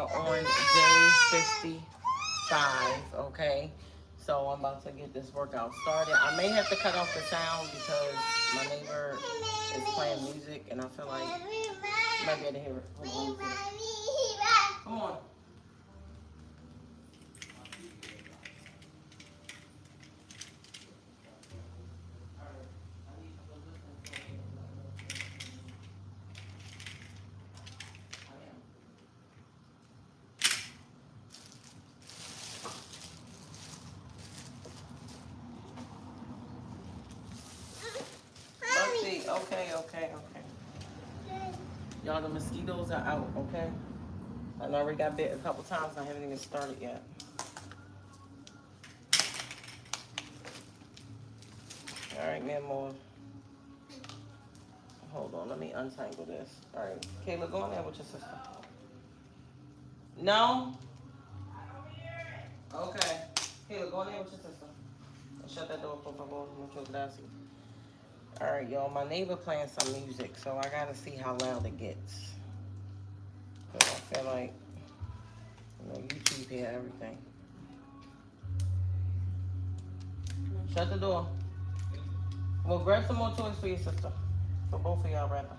are on day 55, okay? So I'm about to get this workout started. I may have to cut off the sound because my neighbor is playing music and I feel like you might be able to hear it. Hold on. Come on. Let's see. Okay. Y'all, the mosquitoes are out, okay? I already got bit a couple times. I haven't even started yet. All right, man, more. Hold on, let me untangle this. All right, Kayla, go in there with your sister. No? Okay. Kayla, go in there with your sister. And shut that door, por favor, muchas gracias. All right, y'all, my neighbor playing some music, so I gotta see how loud it gets. Cause I feel like, YouTube hear everything. Shut the door. Well, grab some more toys for your sister. For both of y'all, rather.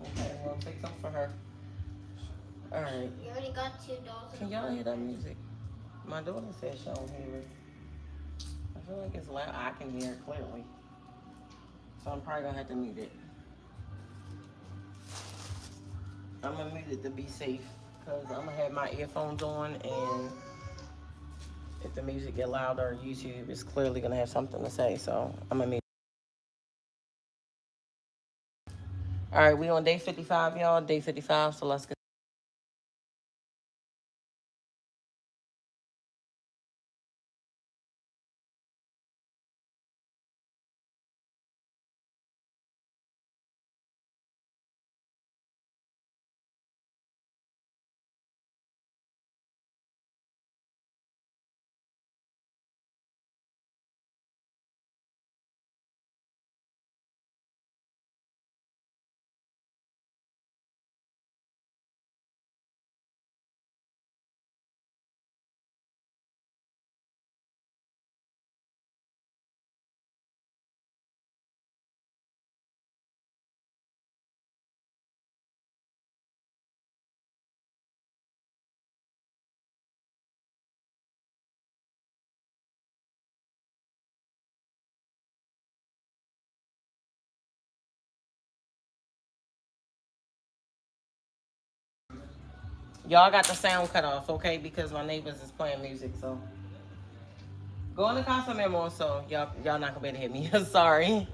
Okay, well, take some for her. All right. You already got 2 dolls. Can y'all hear that music? My daughter said she don't hear it. I feel like it's loud. I can hear it clearly. So I'm probably gonna have to mute it. I'm gonna mute it to be safe. Cause I'm gonna have my earphones on and if the music get louder, YouTube is clearly gonna have something to say. So I'm gonna mute. All right, we on day 55, y'all. Day 55, so let's get y'all got the sound cut off, okay? Because my neighbors is playing music, so go in the concert memo, so y'all not gonna be able to hit me. Sorry.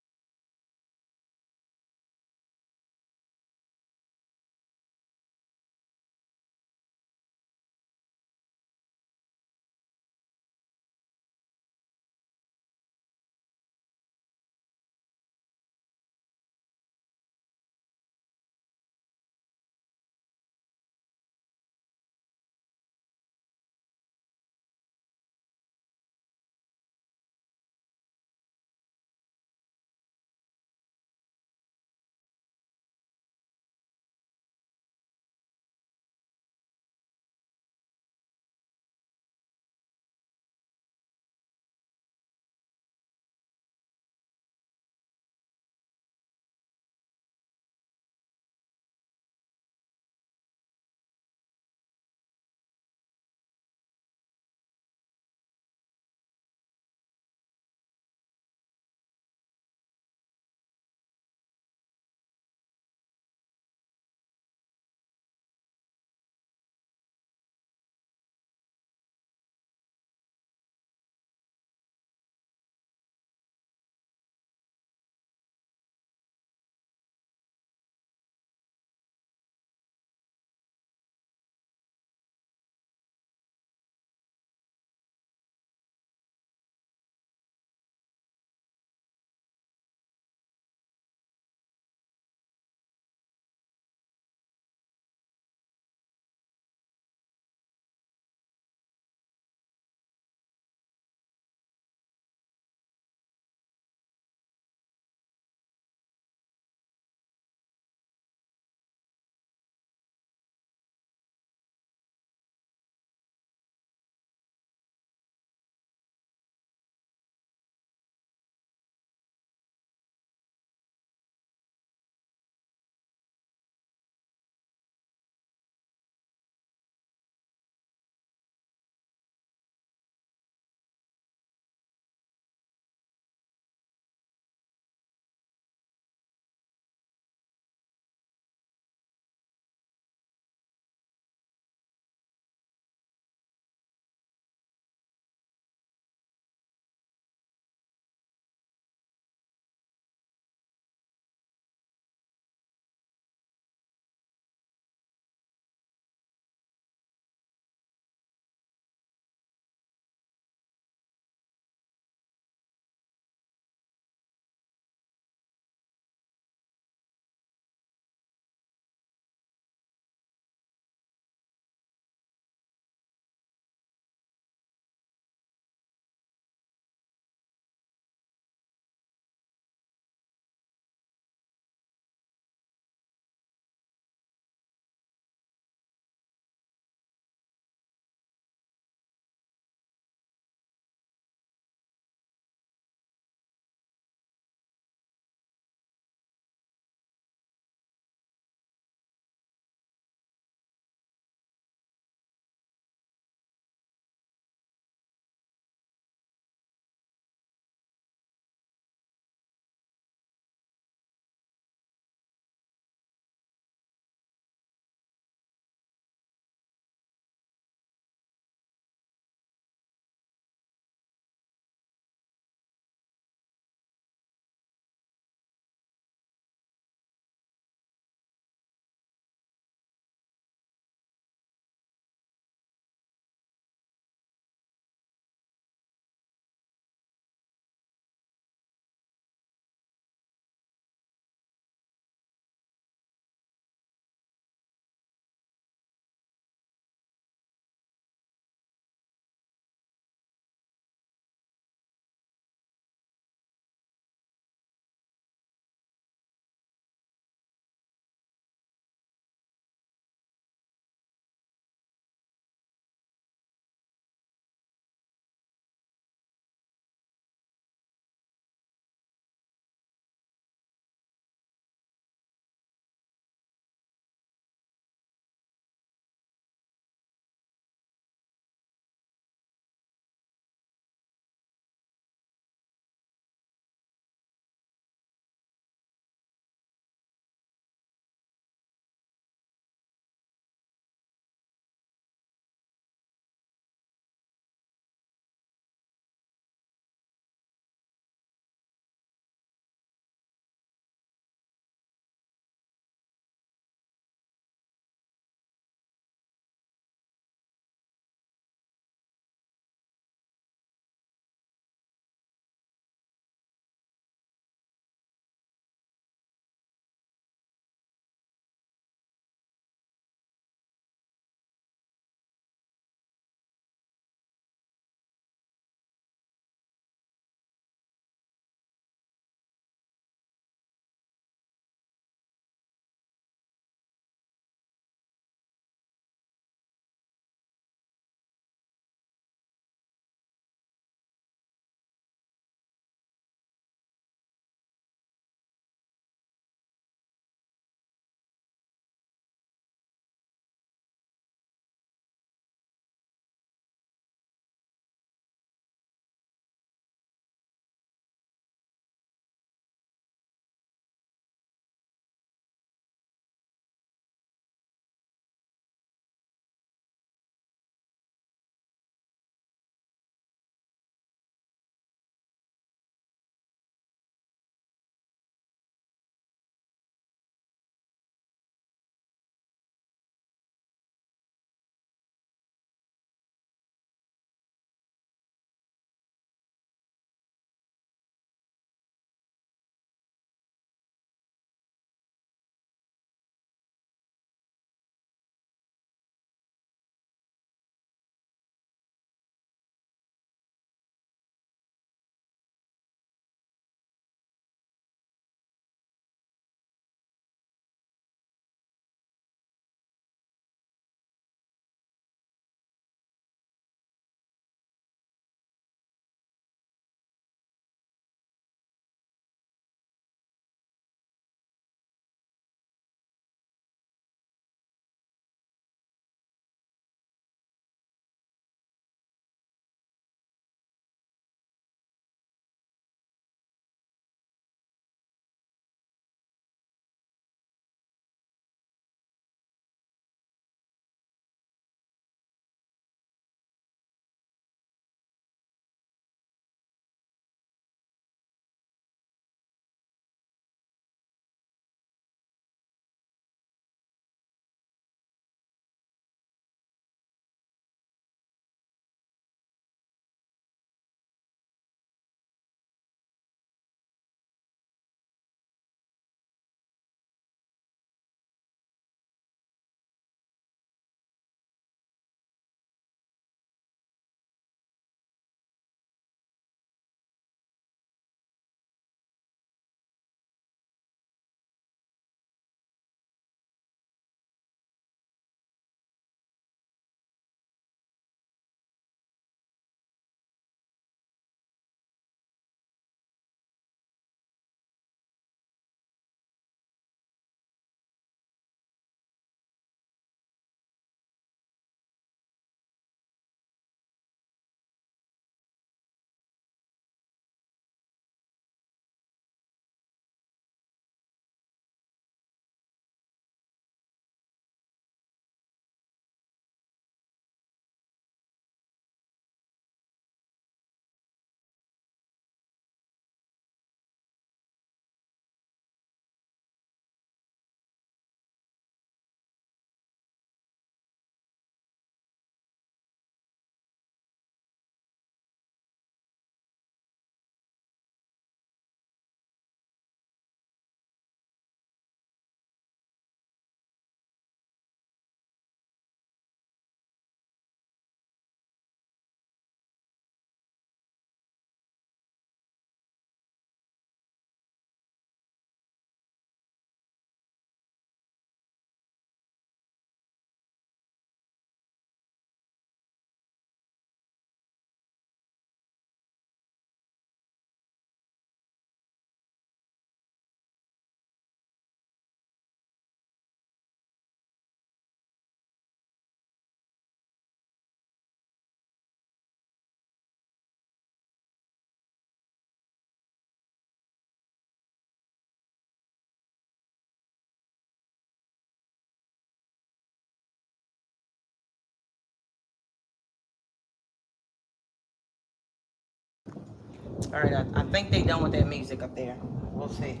All right, I think they done with that music up there. We'll see.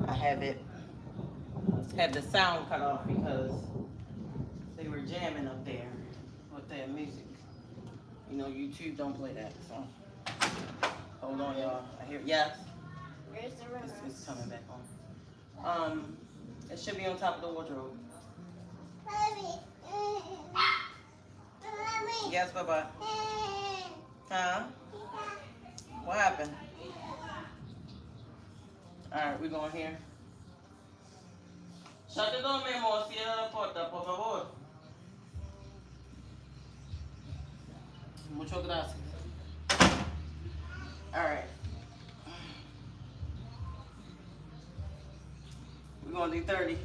I have the sound cut off because they were jamming up there with that music. You know, YouTube don't play that, so hold on, y'all. I hear yes. Where's the rest? It's coming back on. It should be on top of the wardrobe. Mommy. Yes, bye. Huh? What happened? All right, we're going here. Shut the door, mi amor. Cierra la puerta, por favor. Muchas gracias. All right. We're going to do 30.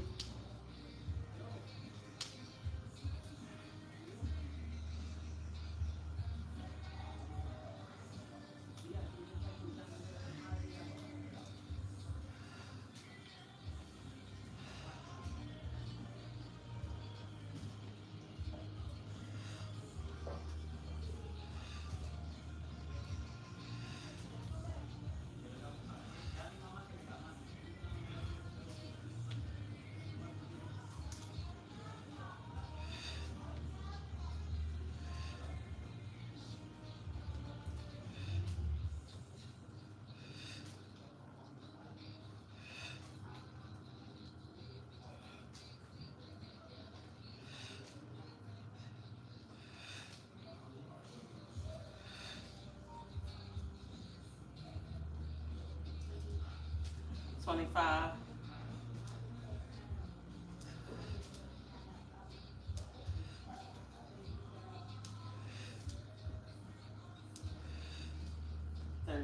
$25. 30. I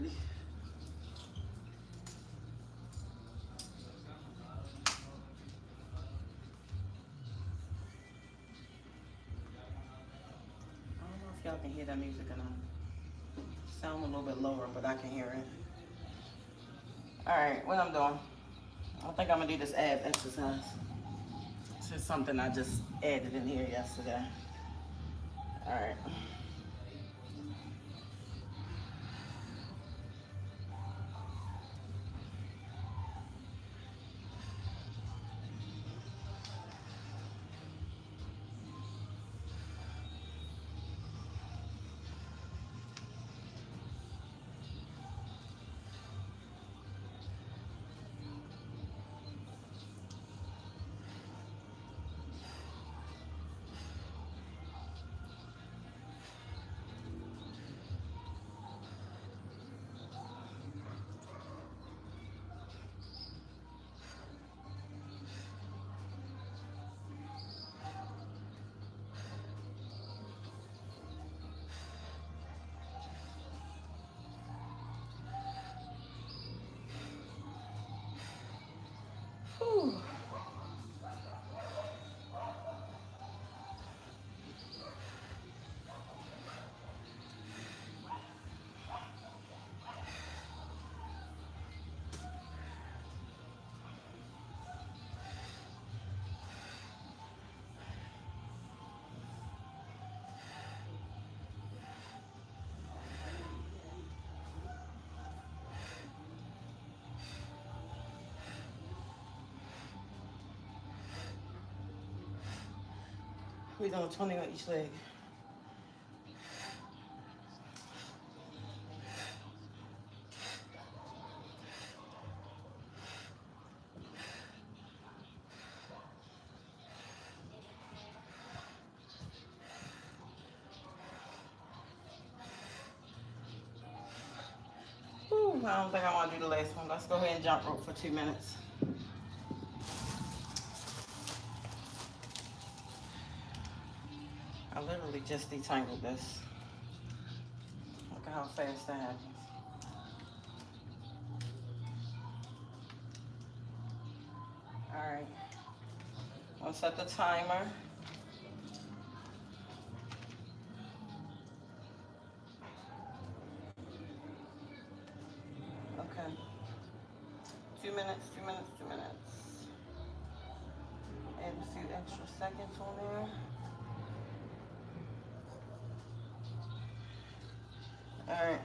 don't know if y'all can hear that music or not. Sound a little bit lower, but I can hear it. All right, what I'm doing, I think I'm gonna do this ab exercise. This is something I just added in here yesterday. All right. Whew. We're doing 20 on each leg. Whew, I don't think I want to do the last one. Let's go ahead and jump rope for 2 minutes. I literally just detangled this. Look at how fast that happens. All right. I'll set the timer. Okay. 2 minutes, 2 minutes, 2 minutes. Add a few extra seconds on there. All right.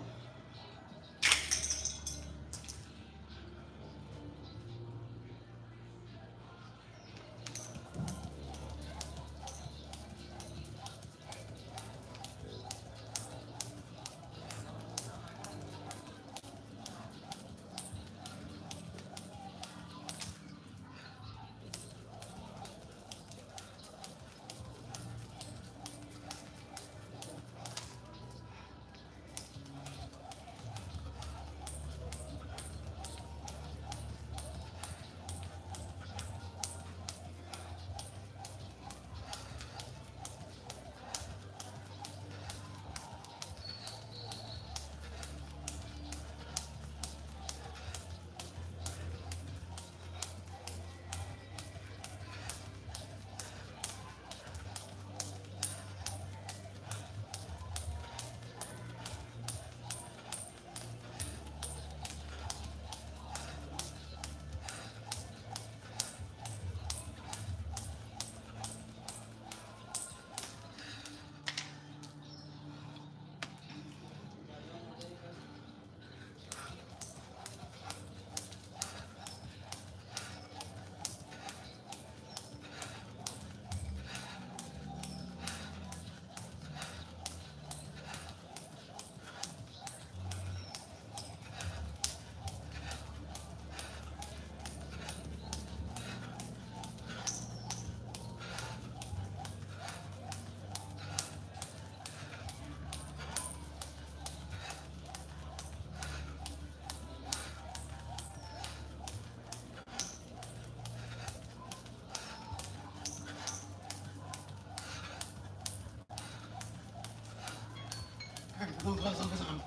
gonna pause on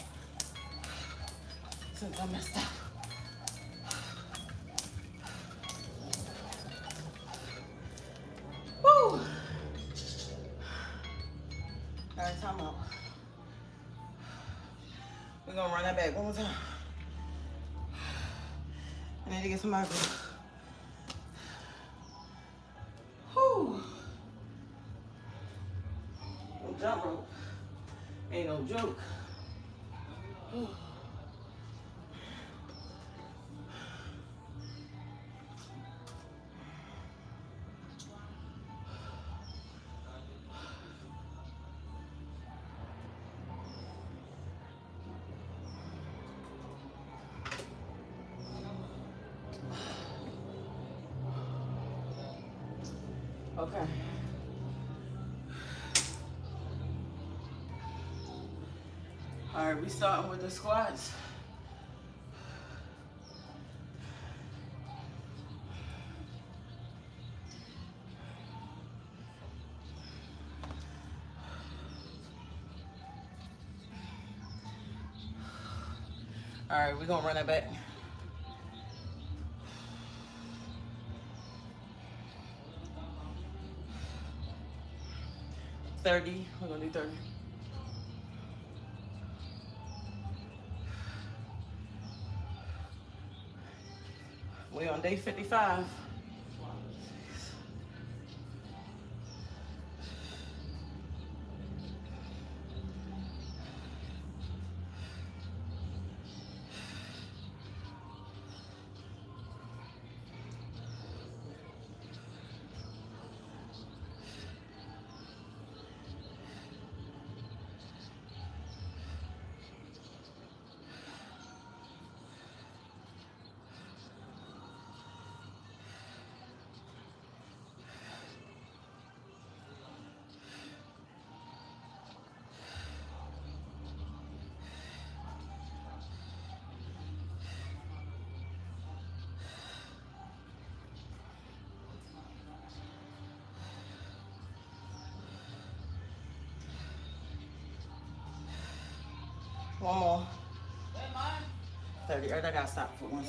since I messed up. Woo! All right, time out. We're gonna run that back one more time. I need to get some markers. Whew. No jump rope. Ain't no joke. Whew. Okay. All right, we starting with the squats. All right, we're gonna run that back. 30, we're gonna do 30. We're on day 55. One more. 30. I gotta stop for 1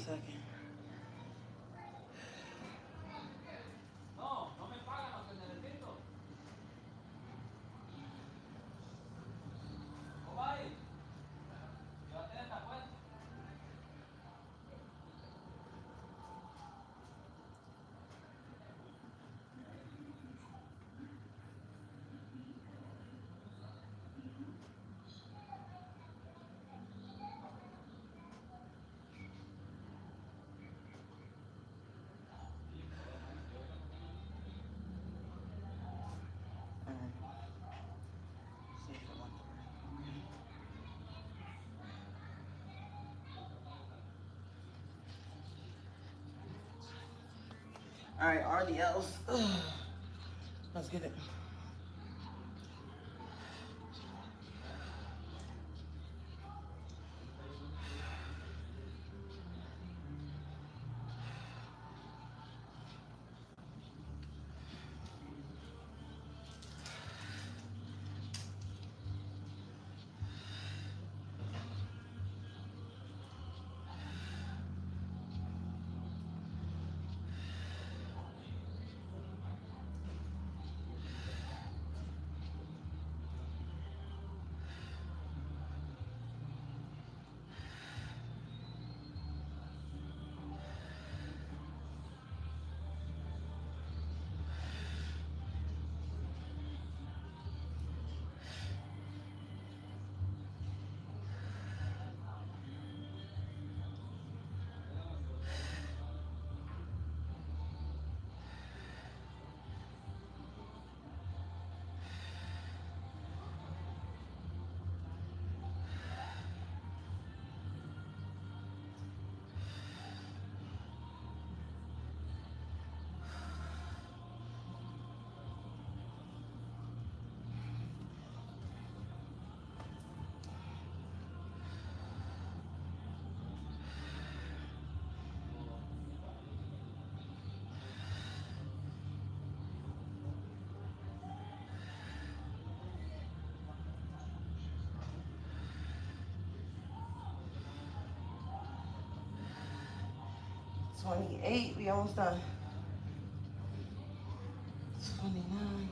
second. All right, RDLs. Let's get it. 28, we almost done. 29.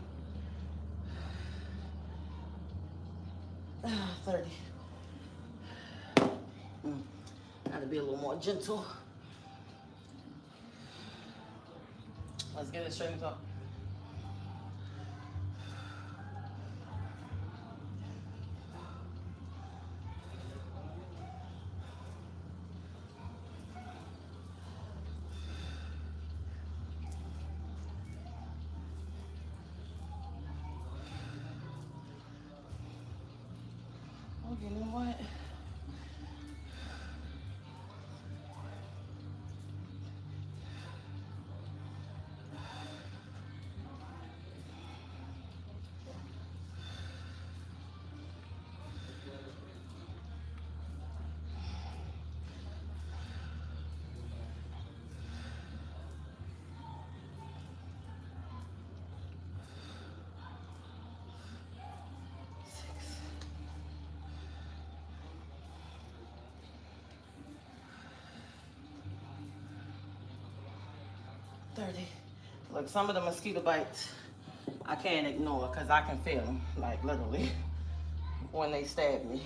30. Gotta be a little more gentle. Let's get it straight and talk. Oh, you know what? Look, some of the mosquito bites I can't ignore because I can feel them, like literally, when they stab me.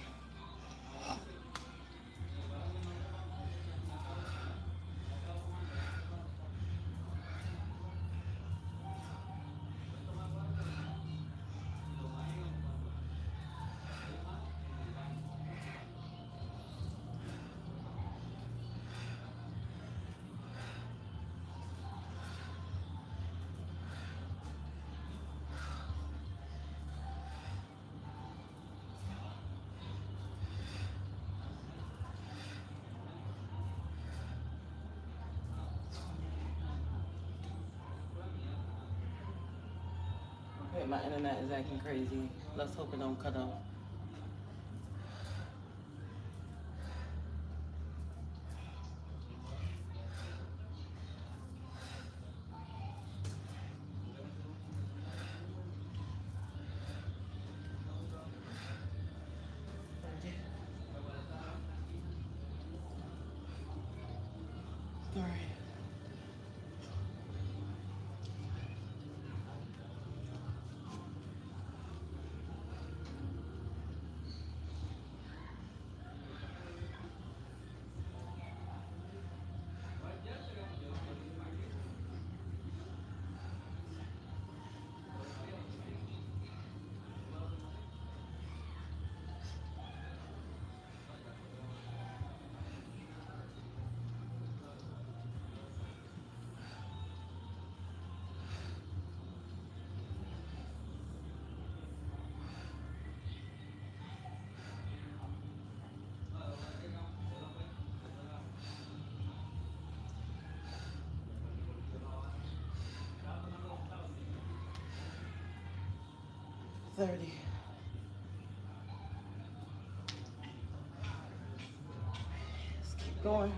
Okay, my internet is acting crazy. Let's hope it don't cut off. All right. $30. Let's keep going.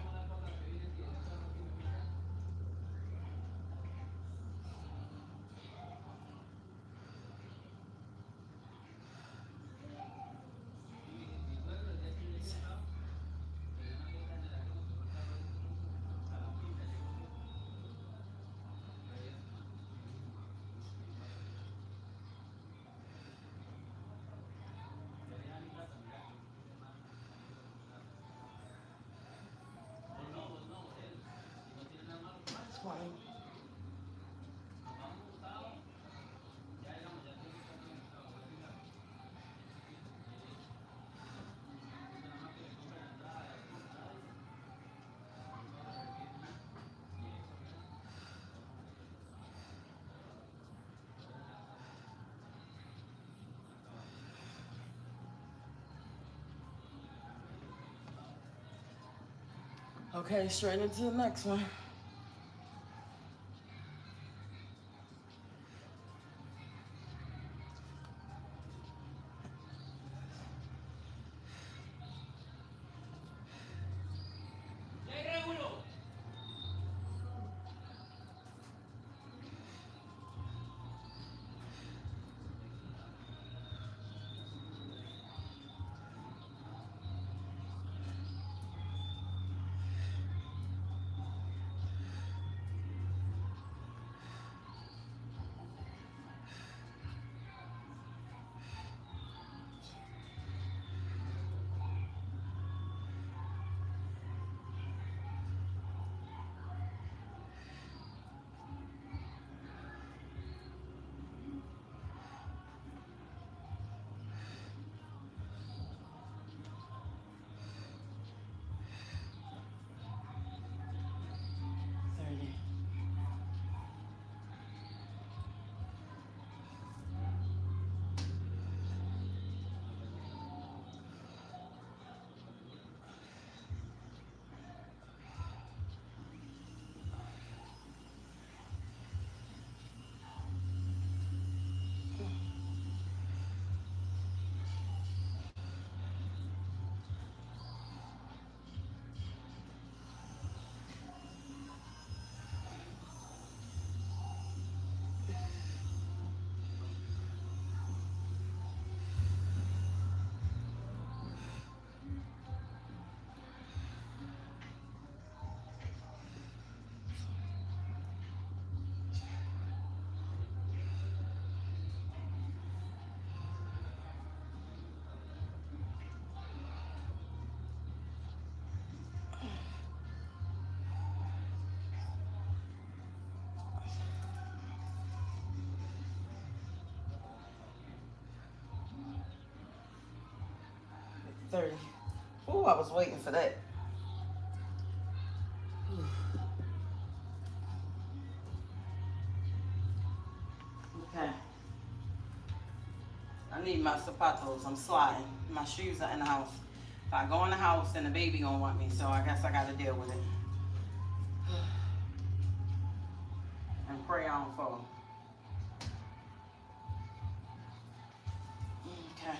Okay, straight into the next one. 30. Ooh, I was waiting for that. Okay. I need my zapatos. I'm sliding. My shoes are in the house. If I go in the house, then the baby gonna want me, so I guess I gotta deal with it. And pray on for him. Okay.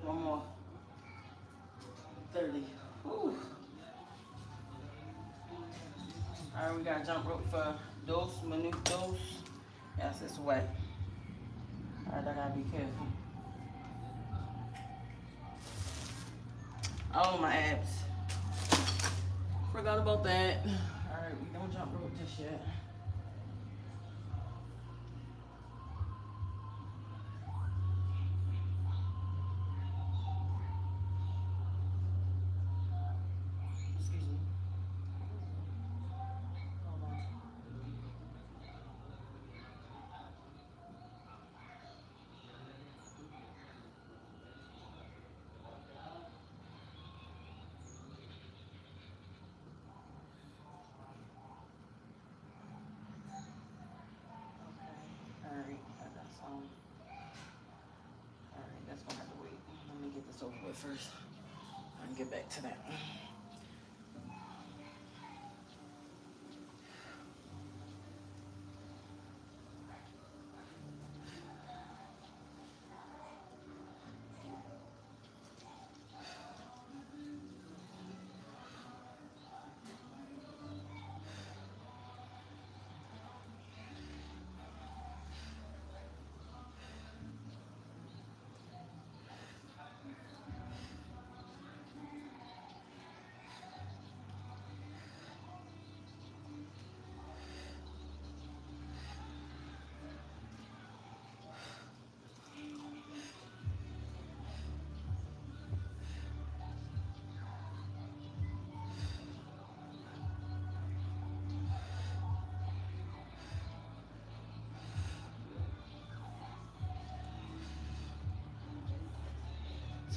One more. 30. Whew. Alright, we got jump rope for minute dose. Yes, it's wet. Alright, I gotta be careful. Oh, my abs. Forgot about that. Alright, we don't jump rope just yet. Over with first. I can get back to that.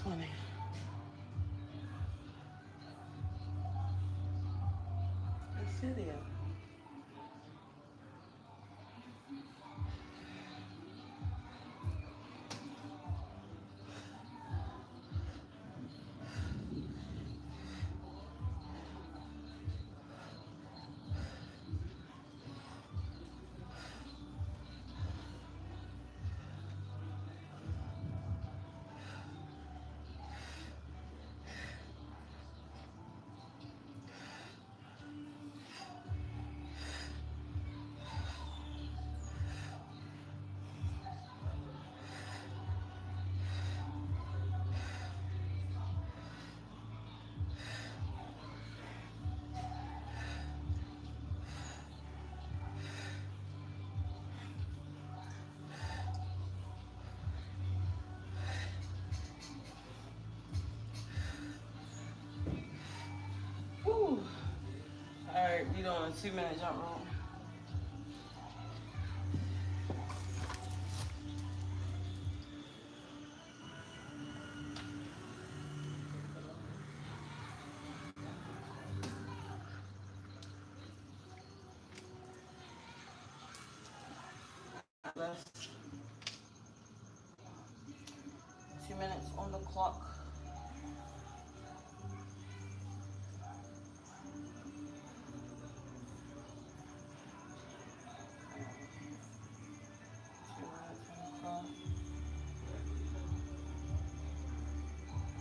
20. It's video. Woo. Alright, we doing a 2-minute jump rope. left. 2 minutes on the clock.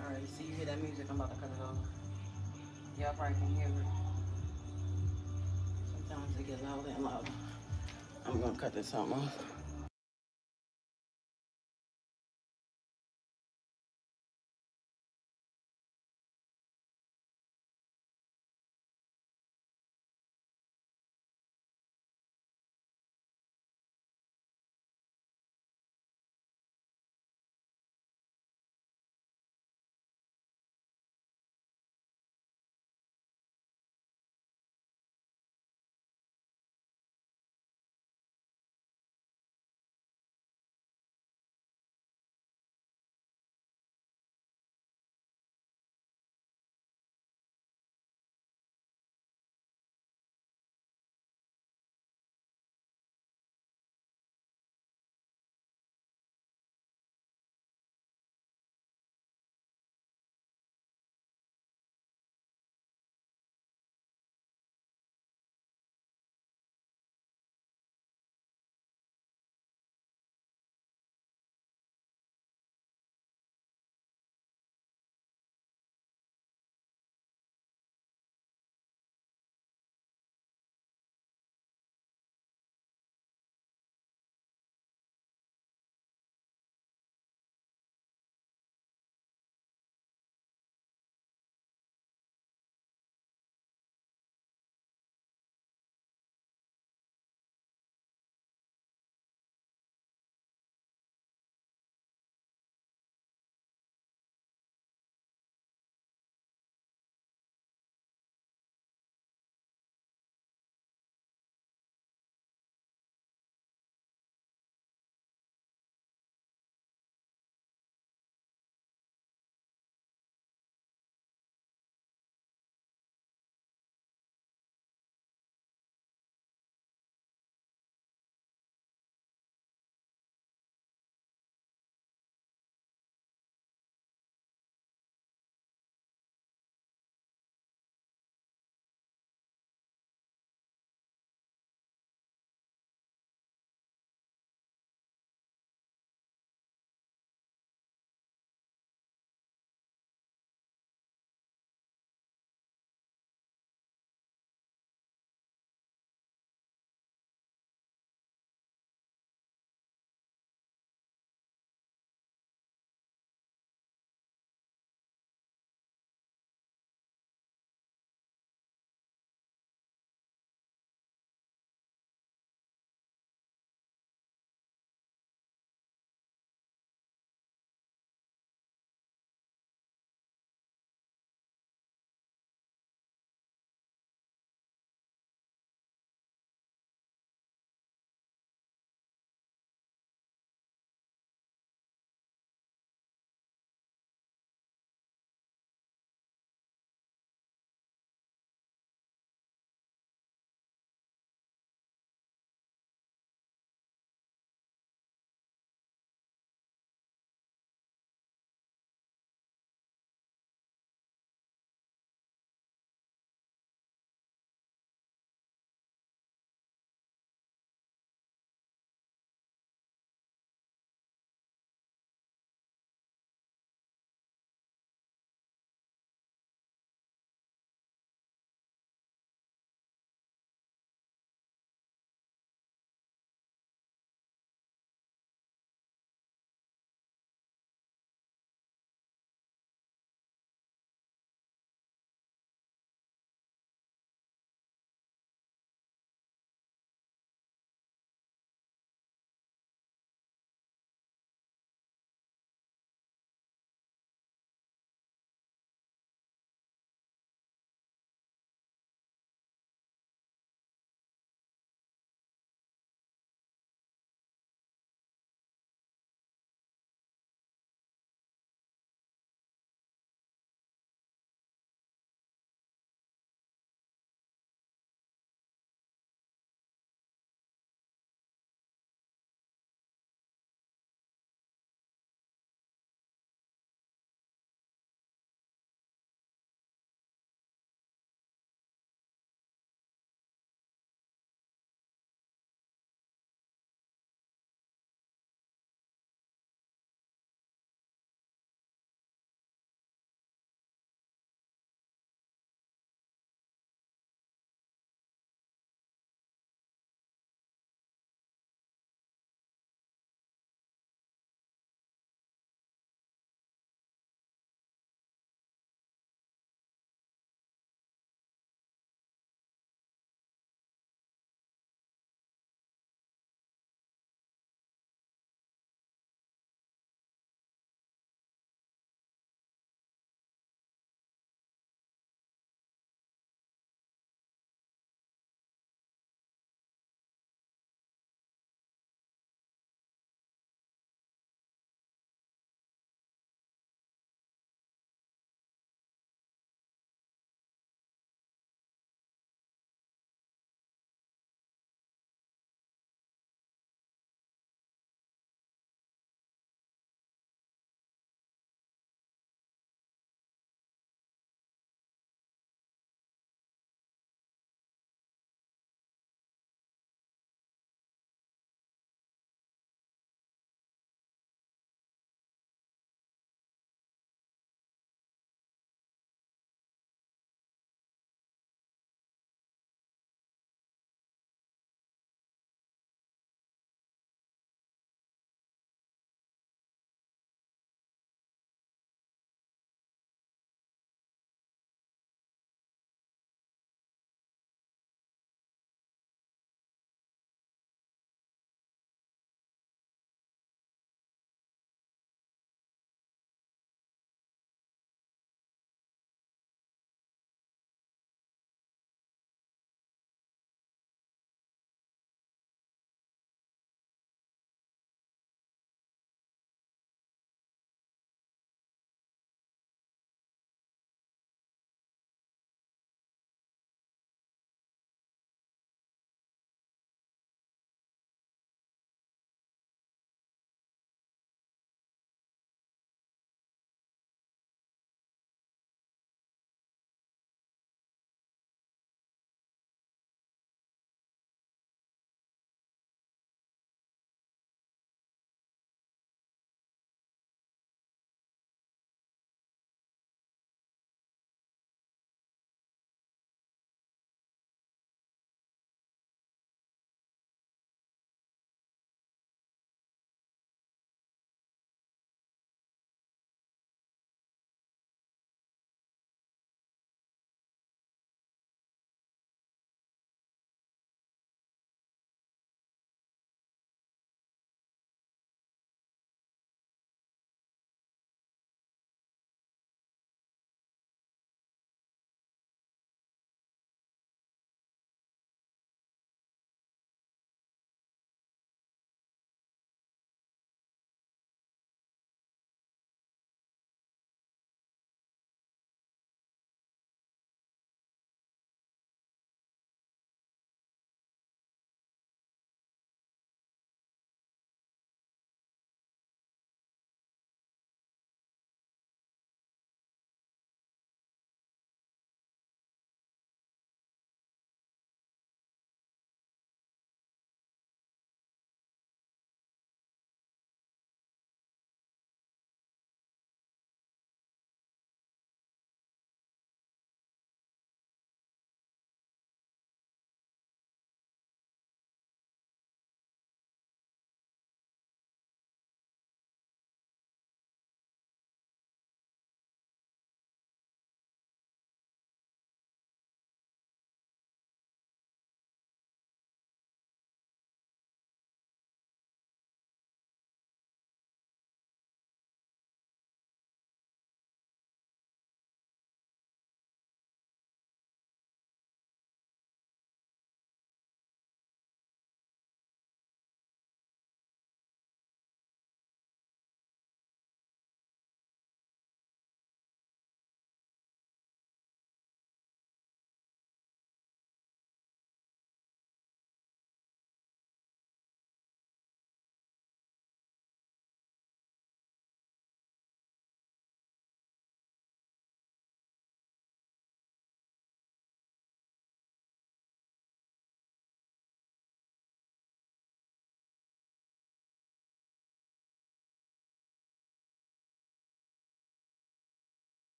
Alright, see you hear that music, I'm about to cut it off. Y'all probably can hear it. Sometimes it get louder and louder. I'm gonna cut this song off.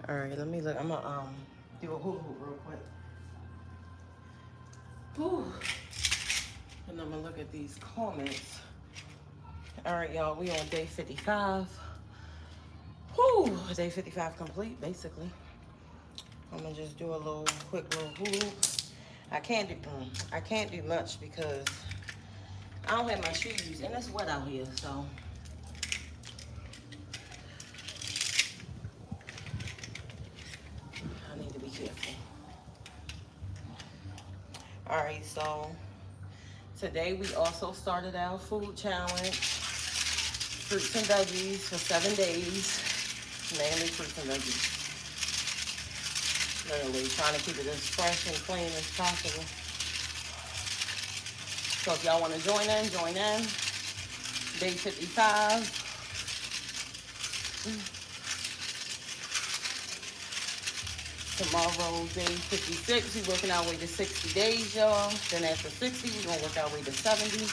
All right, let me look. I'm gonna do a hula hoop real quick. Whew. And I'm gonna look at these comments. All right, y'all, we on day 55. Whew, day 55 complete, basically. I'm gonna just do a quick little hula hoop. I can't do much because I don't have my shoes and it's wet out here, so I need to be careful. All right, so today we also started our food challenge, fruits and veggies for 7 days, mainly fruits and veggies. Literally trying to keep it as fresh and clean as possible. So if y'all want to join in, join in. Day 55. Tomorrow, day 56. We're working our way to 60 days, y'all. Then after 60, we're going to work our way to 70.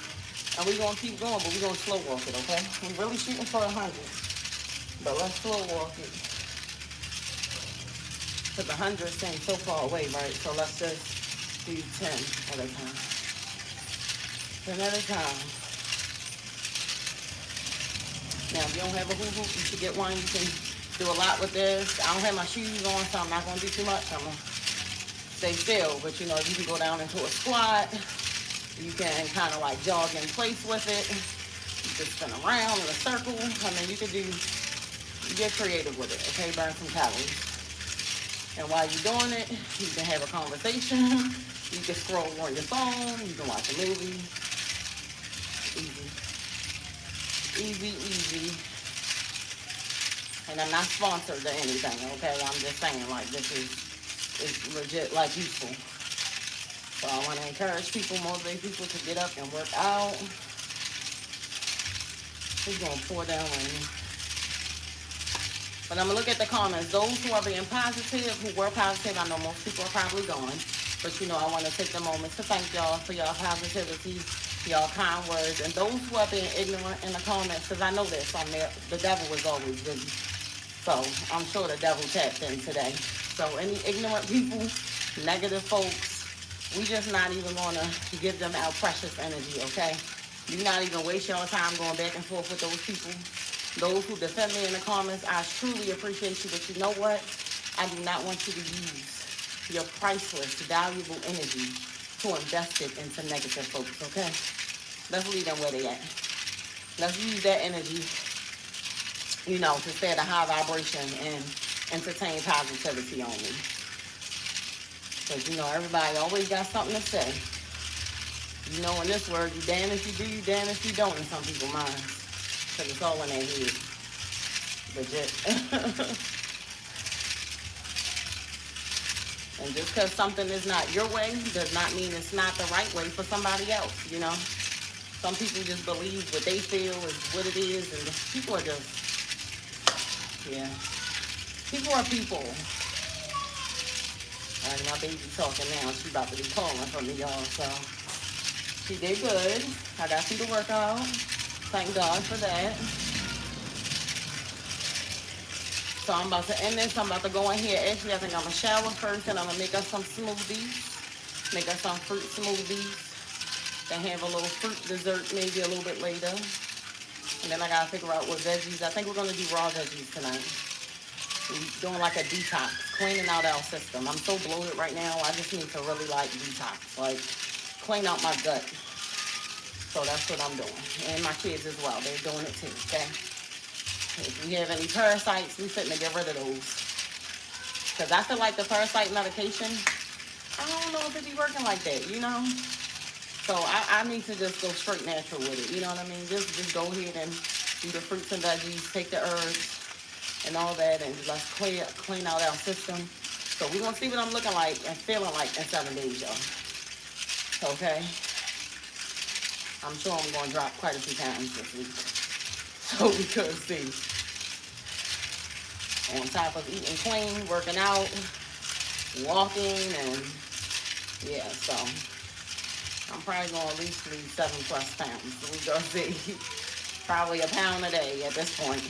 And we're going to keep going, but we're going to slow walk it, okay? We're really shooting for 100. But let's slow walk it. Because 100 seems so far away, right? So let's just do 10 at a time. 10 at a time. Now, if you don't have a hula hoop, you should get one. You can do a lot with this. I don't have my shoes on, so I'm not going to do too much. I'm going to stay still. But, you know, you can go down into a squat. You can kind of like jog in place with it. You can spin around in a circle. I mean, you get creative with it, okay? Burn some calories. And while you're doing it, you can have a conversation. You can scroll on your phone. You can watch a movie. Easy. Easy, easy. And I'm not sponsored to anything, okay? I'm just saying, like, this is legit, like, useful. So I want to encourage people, motivate people to get up and work out. We're going to pour down on you. But I'm going to look at the comments. Those who are being positive, who were positive, I know most people are probably gone. But, you know, I want to take the moment to thank y'all for y'all positivity, y'all kind words. And those who are being ignorant in the comments, because I know this on there, the devil is always busy. So I'm sure the devil tapped in today. So any ignorant people, negative folks, we just not even going to give them our precious energy, okay? Do not even waste your time going back and forth with those people. Those who defend me in the comments, I truly appreciate you. But you know what? I do not want you to use your priceless, valuable energy to invest it into negative folks, okay? Let's leave them where they at. Let's use that energy, you know, to stay at a high vibration and entertain positivity only. Because, you know, everybody always got something to say. You know, in this word, you damn if you do, you damn if you don't in some people's minds. Because it's all in their head. Legit. And just because something is not your way does not mean it's not the right way for somebody else, you know. Some people just believe what they feel is what it is, and people are just, yeah. People are people. All right, my baby talking now. She about to be calling for me, y'all, so she did good. I got through the workout. Thank God for that. So I'm about to end this. I'm about to go in here. Actually, I think I'm going to shower first, and I'm going to make us some smoothies. Make us some fruit smoothies. Then have a little fruit dessert maybe a little bit later. And then I got to figure out what veggies. I think we're going to do raw veggies tonight. We're doing like a detox, cleaning out our system. I'm so bloated right now. I just need to really like detox, like clean out my gut. So that's what I'm doing. And my kids as well. They're doing it too, okay? If we have any parasites, we fitting to get rid of those. Because I feel like the parasite medication, I don't know if it be working like that, you know? So I need to just go straight natural with it, you know what I mean? Just go ahead and do the fruits and veggies, take the herbs and all that, and let's clean out our system. So we're going to see what I'm looking like and feeling like in 7 days, y'all. Okay? I'm sure I'm going to drop quite a few pounds this week. So we could see. On top of eating clean, working out, walking, and yeah, so I'm probably going to at least lose 7+ pounds. So we go see. Probably a pound a day at this point.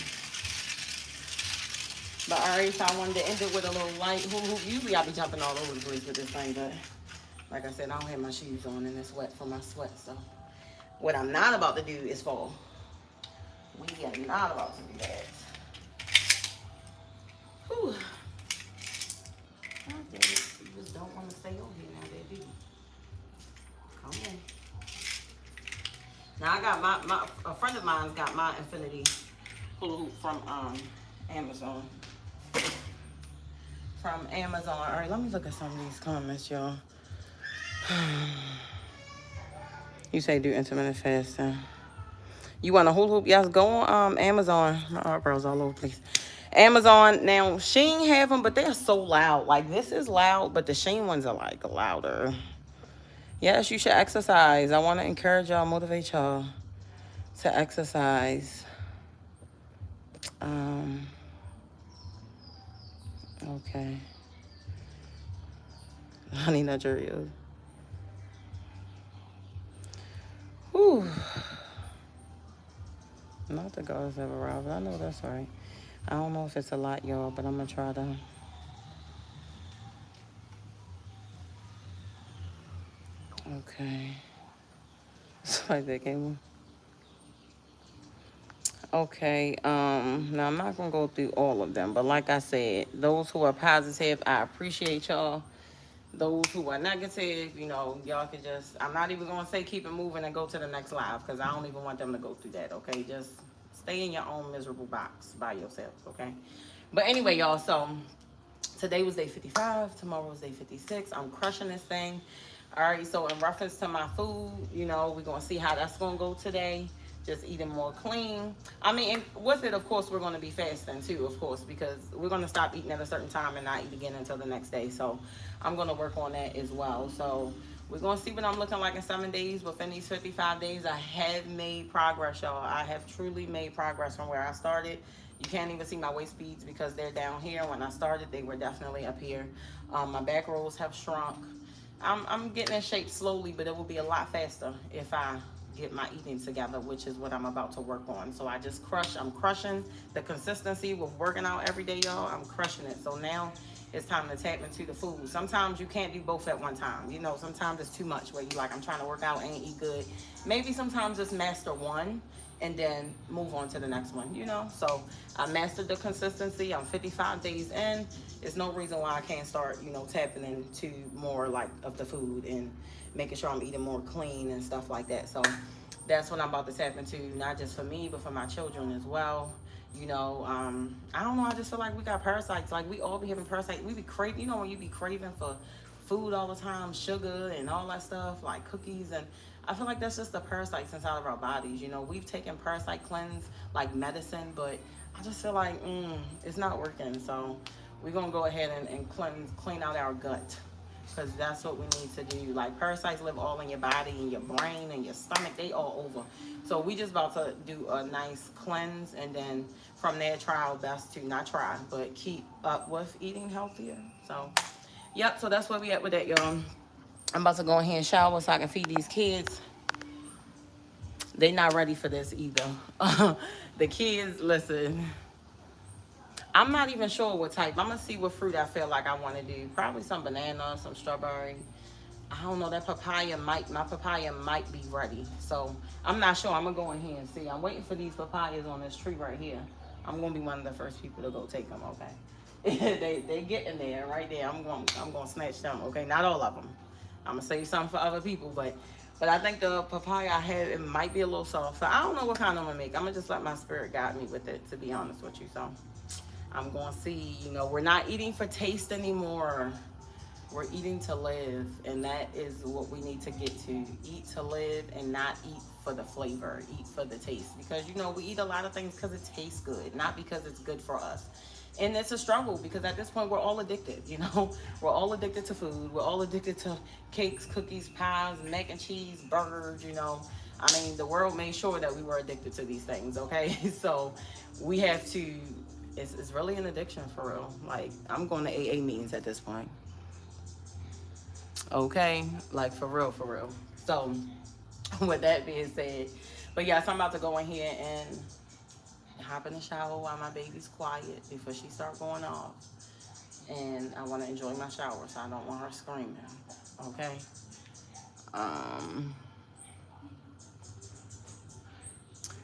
But alright, so I wanted to end it with a little light hula hoop. Usually I be jumping all over the place with this thing, but like I said, I don't have my shoes on and it's wet from my sweat. So what I'm not about to do is fall. We are not about to do that. Whew. God damn it. You just don't want to stay on here now, baby. Come on. Now I got a friend of mine's got my infinity hula hoop from Amazon. From Amazon. All right, let me look at some of these comments, y'all. You say do intermittent fasting. You want a hula hoop? Yes, go on Amazon. My eyebrows all over the place. Amazon. Now, Shein have them, but they're so loud. Like, this is loud, but the Shein ones are, like, louder. Yes, you should exercise. I want to encourage y'all, motivate y'all to exercise. Okay. Honey Nut Cheerios. Whew. Not the gods have arrived. I know that's right. I don't know if it's a lot, y'all, but I'm going to try to. Okay. It's like that came. Okay. Now I'm not going to go through all of them, but like I said, those who are positive, I appreciate y'all. Those who are negative, you know, y'all can just, I'm not even going to say keep it moving and go to the next live because I don't even want them to go through that, okay? Just stay in your own miserable box by yourselves, okay? But anyway, y'all, so today was day 55. Tomorrow was day 56. I'm crushing this thing. All right, so in reference to my food, you know, we're going to see how that's going to go today. Just eating more clean. I mean, and with it, of course, we're going to be fasting too, of course, because we're going to stop eating at a certain time and not eat again until the next day. So I'm going to work on that as well. So we're going to see what I'm looking like in 7 days. Within these 55 days, I have made progress, y'all. I have truly made progress from where I started. You can't even see my waist beads because they're down here. When I started, they were definitely up here. My back rolls have shrunk. I'm getting in shape slowly, but it will be a lot faster if I get my eating together, which is what I'm about to work on. So I'm crushing the consistency with working out every day, y'all. I'm crushing it. So now it's time to tap into the food. Sometimes you can't do both at one time. You know, sometimes it's too much where you like, I'm trying to work out and eat good. Maybe sometimes just master one and then move on to the next one, you know? So I mastered the consistency. I'm 55 days in. There's no reason why I can't start, you know, tapping into more like of the food and making sure I'm eating more clean and stuff like that. So that's what I'm about to tap into, not just for me, but for my children as well. You know, I don't know, I just feel like we got parasites. Like we all be having parasites. We be craving, you know, when you be craving for food all the time, sugar and all that stuff, like cookies. And I feel like that's just the parasites inside of our bodies. You know, we've taken parasite cleanse like medicine, but I just feel like it's not working. So we're going to go ahead and clean out our gut, because that's what we need to do. Like parasites live all in your body and your brain and your stomach. They all over. So we just about to do a nice cleanse, and then from there try our best to not try, but keep up with eating healthier. So yep, so that's where we at with that, y'all. I'm about to go in here and shower so I can feed these kids. They not ready for this either. The kids, listen, I'm not even sure what type. I'm going to see what fruit I feel like I want to do. Probably some banana, some strawberry. I don't know, my papaya might be ready. So I'm not sure. I'm going to go in here and see. I'm waiting for these papayas on this tree right here. I'm going to be one of the first people to go take them, okay? they get in there right there. I'm going to snatch them, okay? Not all of them. I'm going to save some for other people, but I think the papaya I have, it might be a little soft. So I don't know what kind I'm going to make. I'm going to just let my spirit guide me with it, to be honest with you. So I'm going to see, you know, we're not eating for taste anymore. We're eating to live, and that is what we need to get to. Eat to live and not eat for the flavor, eat for the taste. Because, you know, we eat a lot of things because it tastes good, not because it's good for us. And it's a struggle because at this point, we're all addicted, you know. We're all addicted to food. We're all addicted to cakes, cookies, pies, mac and cheese, burgers, you know. I mean, the world made sure that we were addicted to these things, okay? So we have to, it's really an addiction for real. Like, I'm going to AA meetings at this point. Okay, like for real, for real. So with that being said, but yes, I'm about to go in here and hop in the shower while my baby's quiet before she start going off. And I want to enjoy my shower, so I don't want her screaming. Okay. Um,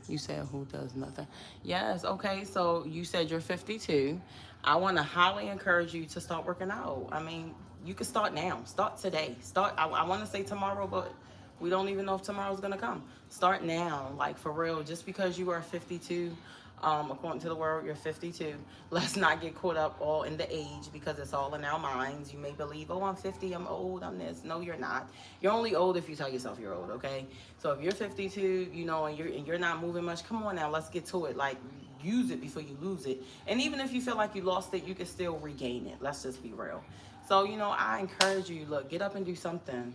you said who does nothing? Yes. Okay. So you said you're 52. I want to highly encourage you to start working out. I mean, you can start now. Start today. Start. I want to say tomorrow, but we don't even know if tomorrow's gonna come. Start now, like for real. Just because you are 52, according to the world, you're 52. Let's not get caught up all in the age, because it's all in our minds. You may believe, oh, I'm 50, I'm old, I'm this. No, you're not. You're only old if you tell yourself you're old, okay? So if you're 52, you know, and you're not moving much, come on now, let's get to it. Like, use it before you lose it. And even if you feel like you lost it, you can still regain it. Let's just be real. So, you know, I encourage you, look, get up and do something.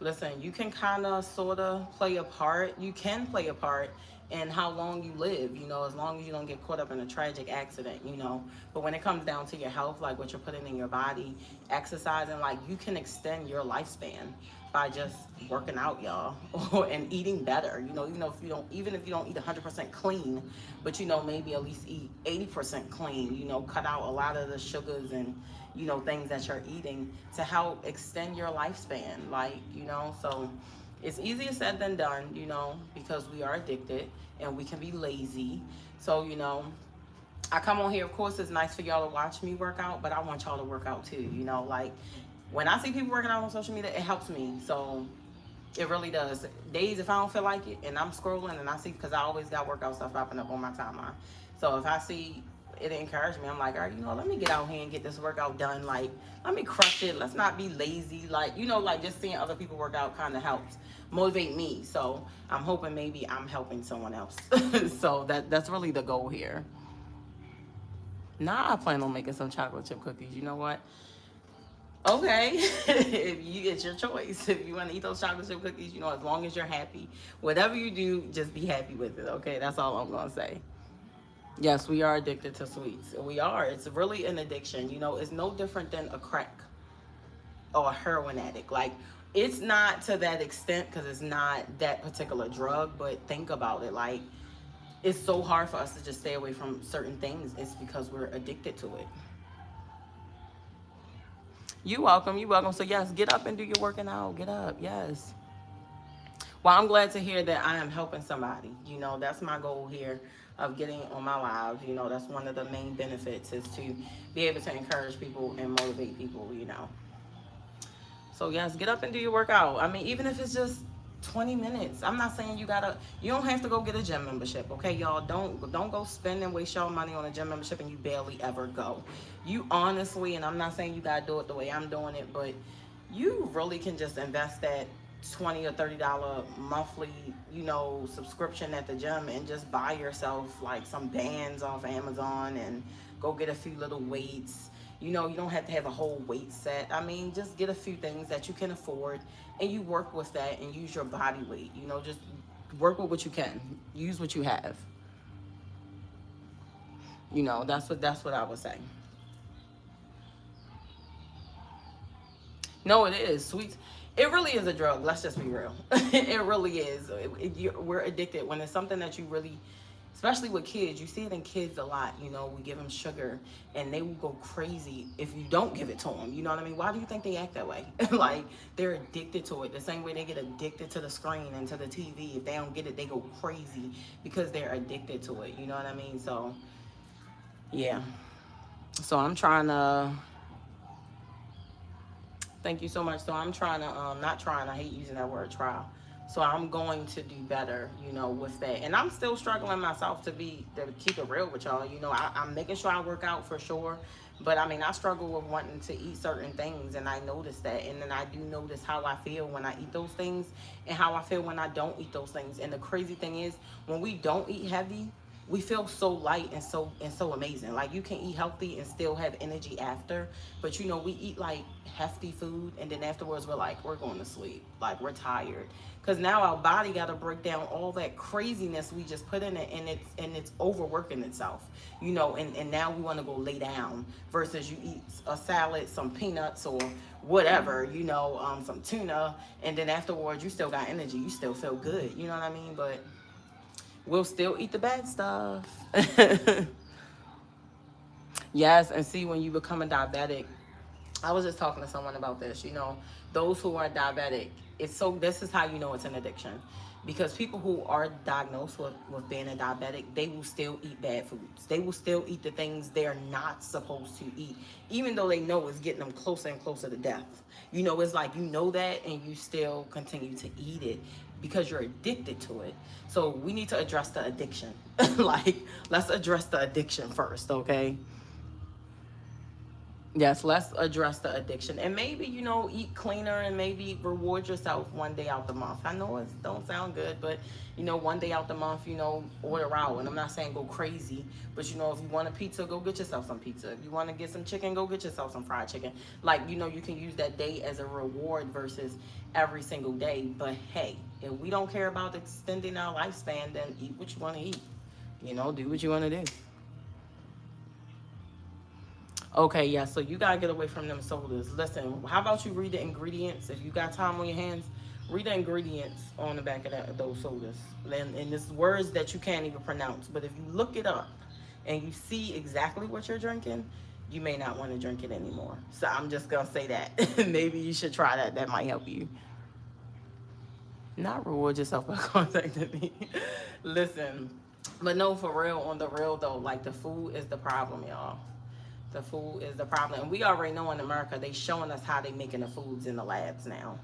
Listen, you can kind of, sort of play a part. You can play a part in how long you live, you know, as long as you don't get caught up in a tragic accident, you know. But when it comes down to your health, like what you're putting in your body, exercising, like you can extend your lifespan by just working out, y'all, and eating better. You know, even if you don't eat 100% clean, but you know, maybe at least eat 80% clean. You know, cut out a lot of the sugars and, you know, things that you're eating to help extend your lifespan. Like, you know, so it's easier said than done, you know, because we are addicted and we can be lazy. So, you know, I come on here, of course, it's nice for y'all to watch me work out, but I want y'all to work out too, you know, like when I see people working out on social media, it helps me. So it really does. Days if I don't feel like it and I'm scrolling and I see, because I always got workout stuff popping up on my timeline. So if I see it encouraged me, I'm like, all right, you know, let me get out here and get this workout done. Like, let me crush it. Let's not be lazy. Like, you know, like just seeing other people work out kind of helps motivate me. So I'm hoping maybe I'm helping someone else. So that's really the goal here. Now I plan on making some chocolate chip cookies. You know what? Okay, it's your choice. If you want to eat those chocolate chip cookies, you know, as long as you're happy, whatever you do, just be happy with it. Okay, that's all I'm gonna say. Yes, we are addicted to sweets. We are. It's really an addiction. You know, it's no different than a crack or a heroin addict. Like, it's not to that extent because it's not that particular drug, but think about it. Like, it's so hard for us to just stay away from certain things. It's because we're addicted to it. You're welcome. You're welcome. So, yes, get up and do your working out. Get up. Yes. Well, I'm glad to hear that I am helping somebody. You know, that's my goal here of getting on my live. You know, that's one of the main benefits, is to be able to encourage people and motivate people, you know. So, yes, get up and do your workout. I mean, even if it's just 20 minutes. I'm not saying you don't have to go get a gym membership, okay, y'all? Don't go spend and waste y'all money on a gym membership and you barely ever go. You honestly, and I'm not saying you gotta do it the way I'm doing it, but you really can just invest that $20 or $30 monthly, you know, subscription at the gym and just buy yourself like some bands off Amazon and go get a few little weights. You know, you don't have to have a whole weight set. I mean, just get a few things that you can afford and you work with that and use your body weight. You know, just work with what you can. Use what you have. You know, that's what I would say. No, it is. Sweets. It really is a drug. Let's just be real. It really is. We're addicted when it's something that you really, especially with kids, you see it in kids a lot. You know, we give them sugar and they will go crazy if you don't give it to them. You know what I mean? Why do you think they act that way? Like, they're addicted to it. The same way they get addicted to the screen and to the TV. If they don't get it, they go crazy because they're addicted to it. You know what I mean? So, yeah. So I'm trying to... Thank you so much. So I'm trying to, I hate using that word, trial. So I'm going to do better, you know, with that. And I'm still struggling myself to keep it real with y'all. You know, I'm making sure I work out for sure. But I mean, I struggle with wanting to eat certain things, and I notice that. And then I do notice how I feel when I eat those things and how I feel when I don't eat those things. And the crazy thing is, when we don't eat heavy, we feel so light and so amazing. Like, you can eat healthy and still have energy after, but you know, we eat like hefty food and then afterwards we're going to sleep, like we're tired, because now our body got to break down all that craziness we just put in it, and it's overworking itself, you know, and now we want to go lay down versus you eat a salad, some peanuts or whatever, you know, some tuna, and then afterwards you still got energy, you still feel good, you know what I mean? But we'll still eat the bad stuff. Yes, and see, when you become a diabetic, I was just talking to someone about this. You know, those who are diabetic, it's so. This is how you know it's an addiction, because people who are diagnosed with being a diabetic, they will still eat bad foods. They will still eat the things they're not supposed to eat, even though they know it's getting them closer and closer to death. You know, it's like you know that, and you still continue to eat it because you're addicted to it. So we need to address the addiction. Like, let's address the addiction first, okay? Yes, let's address the addiction. And maybe, you know, eat cleaner and maybe reward yourself one day out the month. I know it don't sound good, but, you know, one day out the month, you know, order out. And I'm not saying go crazy, but, you know, if you want a pizza, go get yourself some pizza. If you want to get some chicken, go get yourself some fried chicken. Like, you know, you can use that day as a reward versus every single day. But, hey, if we don't care about extending our lifespan, then eat what you want to eat. You know, do what you want to do. Okay, yeah, so you gotta get away from them sodas. Listen, how about you read the ingredients? If you got time on your hands, read the ingredients on the back of those sodas. And it's words that you can't even pronounce. But if you look it up and you see exactly what you're drinking, you may not want to drink it anymore. So I'm just gonna say that. Maybe you should try that. That might help you. Not reward yourself by contacting me. Listen, but no, for real, on the real though, like the food is the problem, y'all. The food is the problem. And we already know in America, they showing us how they making the foods in the labs now.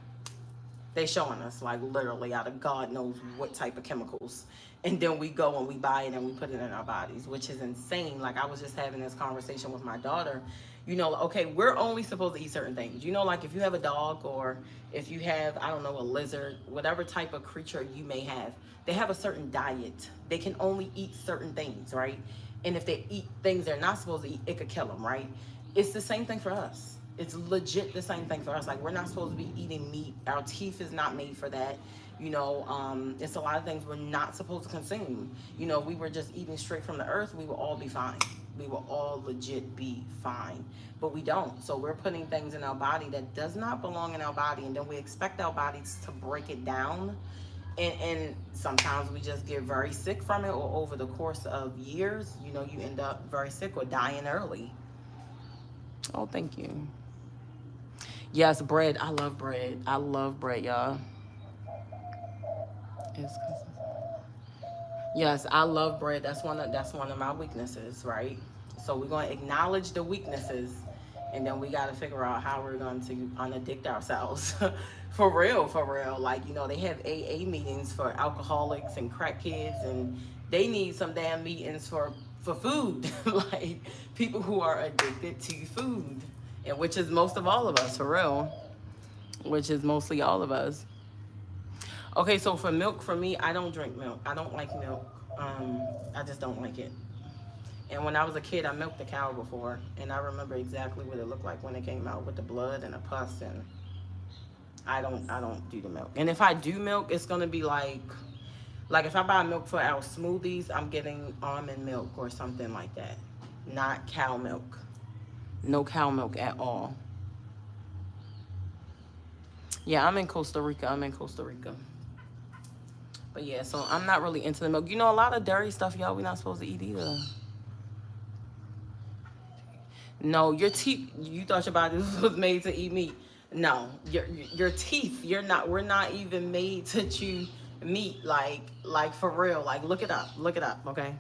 They showing us, like, literally out of God knows what type of chemicals. And then we go and we buy it and we put it in our bodies, which is insane. Like, I was just having this conversation with my daughter. You know, okay, we're only supposed to eat certain things. You know, like if you have a dog or if you have, I don't know, a lizard, whatever type of creature you may have, they have a certain diet. They can only eat certain things, right? And if they eat things they're not supposed to eat, it could kill them, right? It's the same thing for us. It's legit the same thing for us. Like, we're not supposed to be eating meat. Our teeth is not made for that. You know, it's a lot of things we're not supposed to consume. You know, we were just eating straight from the earth, we will all be fine. We will all legit be fine. But we don't. So we're putting things in our body that does not belong in our body, and then we expect our bodies to break it down. And sometimes we just get very sick from it, or over the course of years, you know, you end up very sick or dying early. Oh, thank you. Yes, bread. I love bread. I love bread, y'all. Yes, I love bread. That's one of my weaknesses, right? So we're going to acknowledge the weaknesses, and then we got to figure out how we're going to unaddict ourselves. For real, for real. Like, you know, they have AA meetings for alcoholics and crack kids, and they need some damn meetings for food. Like, people who are addicted to food, and which is most of all of us, for real. Which is mostly all of us. Okay, so for milk, for me, I don't drink milk. I don't like milk. I just don't like it. And when I was a kid, I milked a cow before, and I remember exactly what it looked like when it came out with the blood and the pus. And I don't do the milk. And if I do milk, it's gonna be like if I buy milk for our smoothies, I'm getting almond milk or something like that, not cow milk. No cow milk at all. Yeah, I'm in Costa Rica. I'm in Costa Rica. But yeah, so I'm not really into the milk. You know, a lot of dairy stuff, y'all, we're not supposed to eat either. No, your teeth, you thought your body was made to eat meat. No, your teeth, we're not even made to chew meat, like for real. Like, look it up, okay?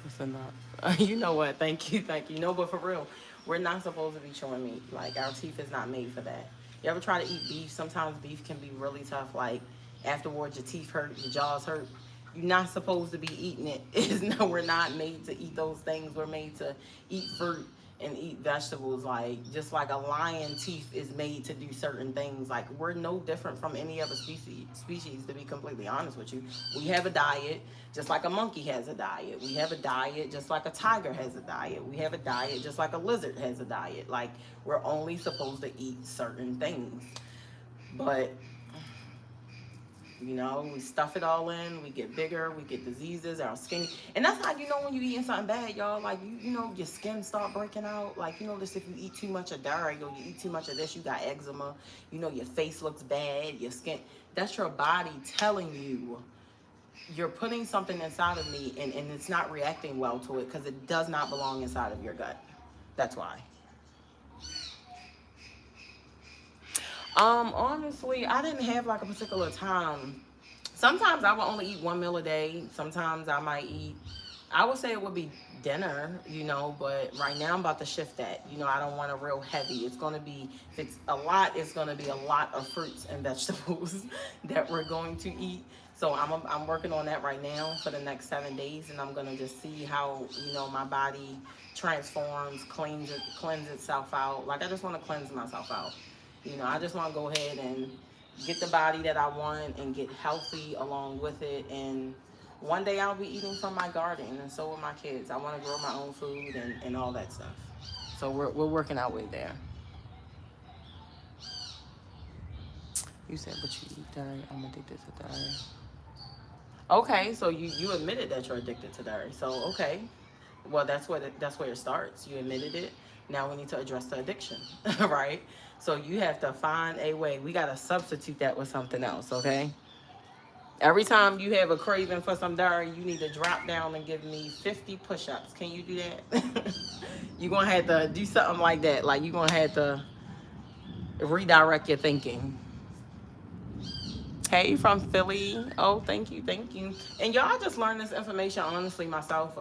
Listen up. You know what? Thank you. No, but for real, we're not supposed to be chewing meat. Like, our teeth is not made for that. You ever try to eat beef? Sometimes beef can be really tough. Like, afterwards, your teeth hurt, your jaws hurt. You're not supposed to be eating it. No, we're not made to eat those things. We're made to eat fruit and eat vegetables. Like, just like a lion teeth is made to do certain things. Like, we're no different from any other species, to be completely honest with you. We have a diet just like a monkey has a diet. We have a diet just like a tiger has a diet. We have a diet just like a lizard has a diet. Like, we're only supposed to eat certain things. But You know, we stuff it all in, we get bigger, we get diseases, our skin. And that's how you know when you eating something bad, y'all. Like, you know, your skin start breaking out. Like, you notice if you eat too much of dairy or you eat too much of this, you got eczema. You know, your face looks bad, your skin. That's your body telling you you're putting something inside of me and it's not reacting well to it because it does not belong inside of your gut. That's why. Honestly, I didn't have like a particular time. Sometimes I will only eat one meal a day. Sometimes I might eat, I would say it would be dinner, you know, but right now I'm about to shift that. You know, I don't want a real heavy. It's going to be, if it's a lot, it's going to be a lot of fruits and vegetables that we're going to eat. So I'm working on that right now for the next 7 days, and I'm going to just see how, you know, my body transforms, cleanse itself out. Like, I just want to cleanse myself out. You know, I just want to go ahead and get the body that I want and get healthy along with it. And one day I'll be eating from my garden, and so will my kids. I want to grow my own food and all that stuff. So we're working our way there. You said, but you eat dairy. I'm addicted to dairy. Okay, so you admitted that you're addicted to dairy. So, okay. Well, that's where it starts. You admitted it. Now we need to address the addiction, right? So you have to find a way. We got to substitute that with something else, okay? Every time you have a craving for some dairy, you need to drop down and give me 50 push-ups. Can you do that? You're going to have to do something like that. Like, you're going to have to redirect your thinking. Hey, from Philly. Oh, thank you, thank you. And y'all, I just learned this information, honestly, myself,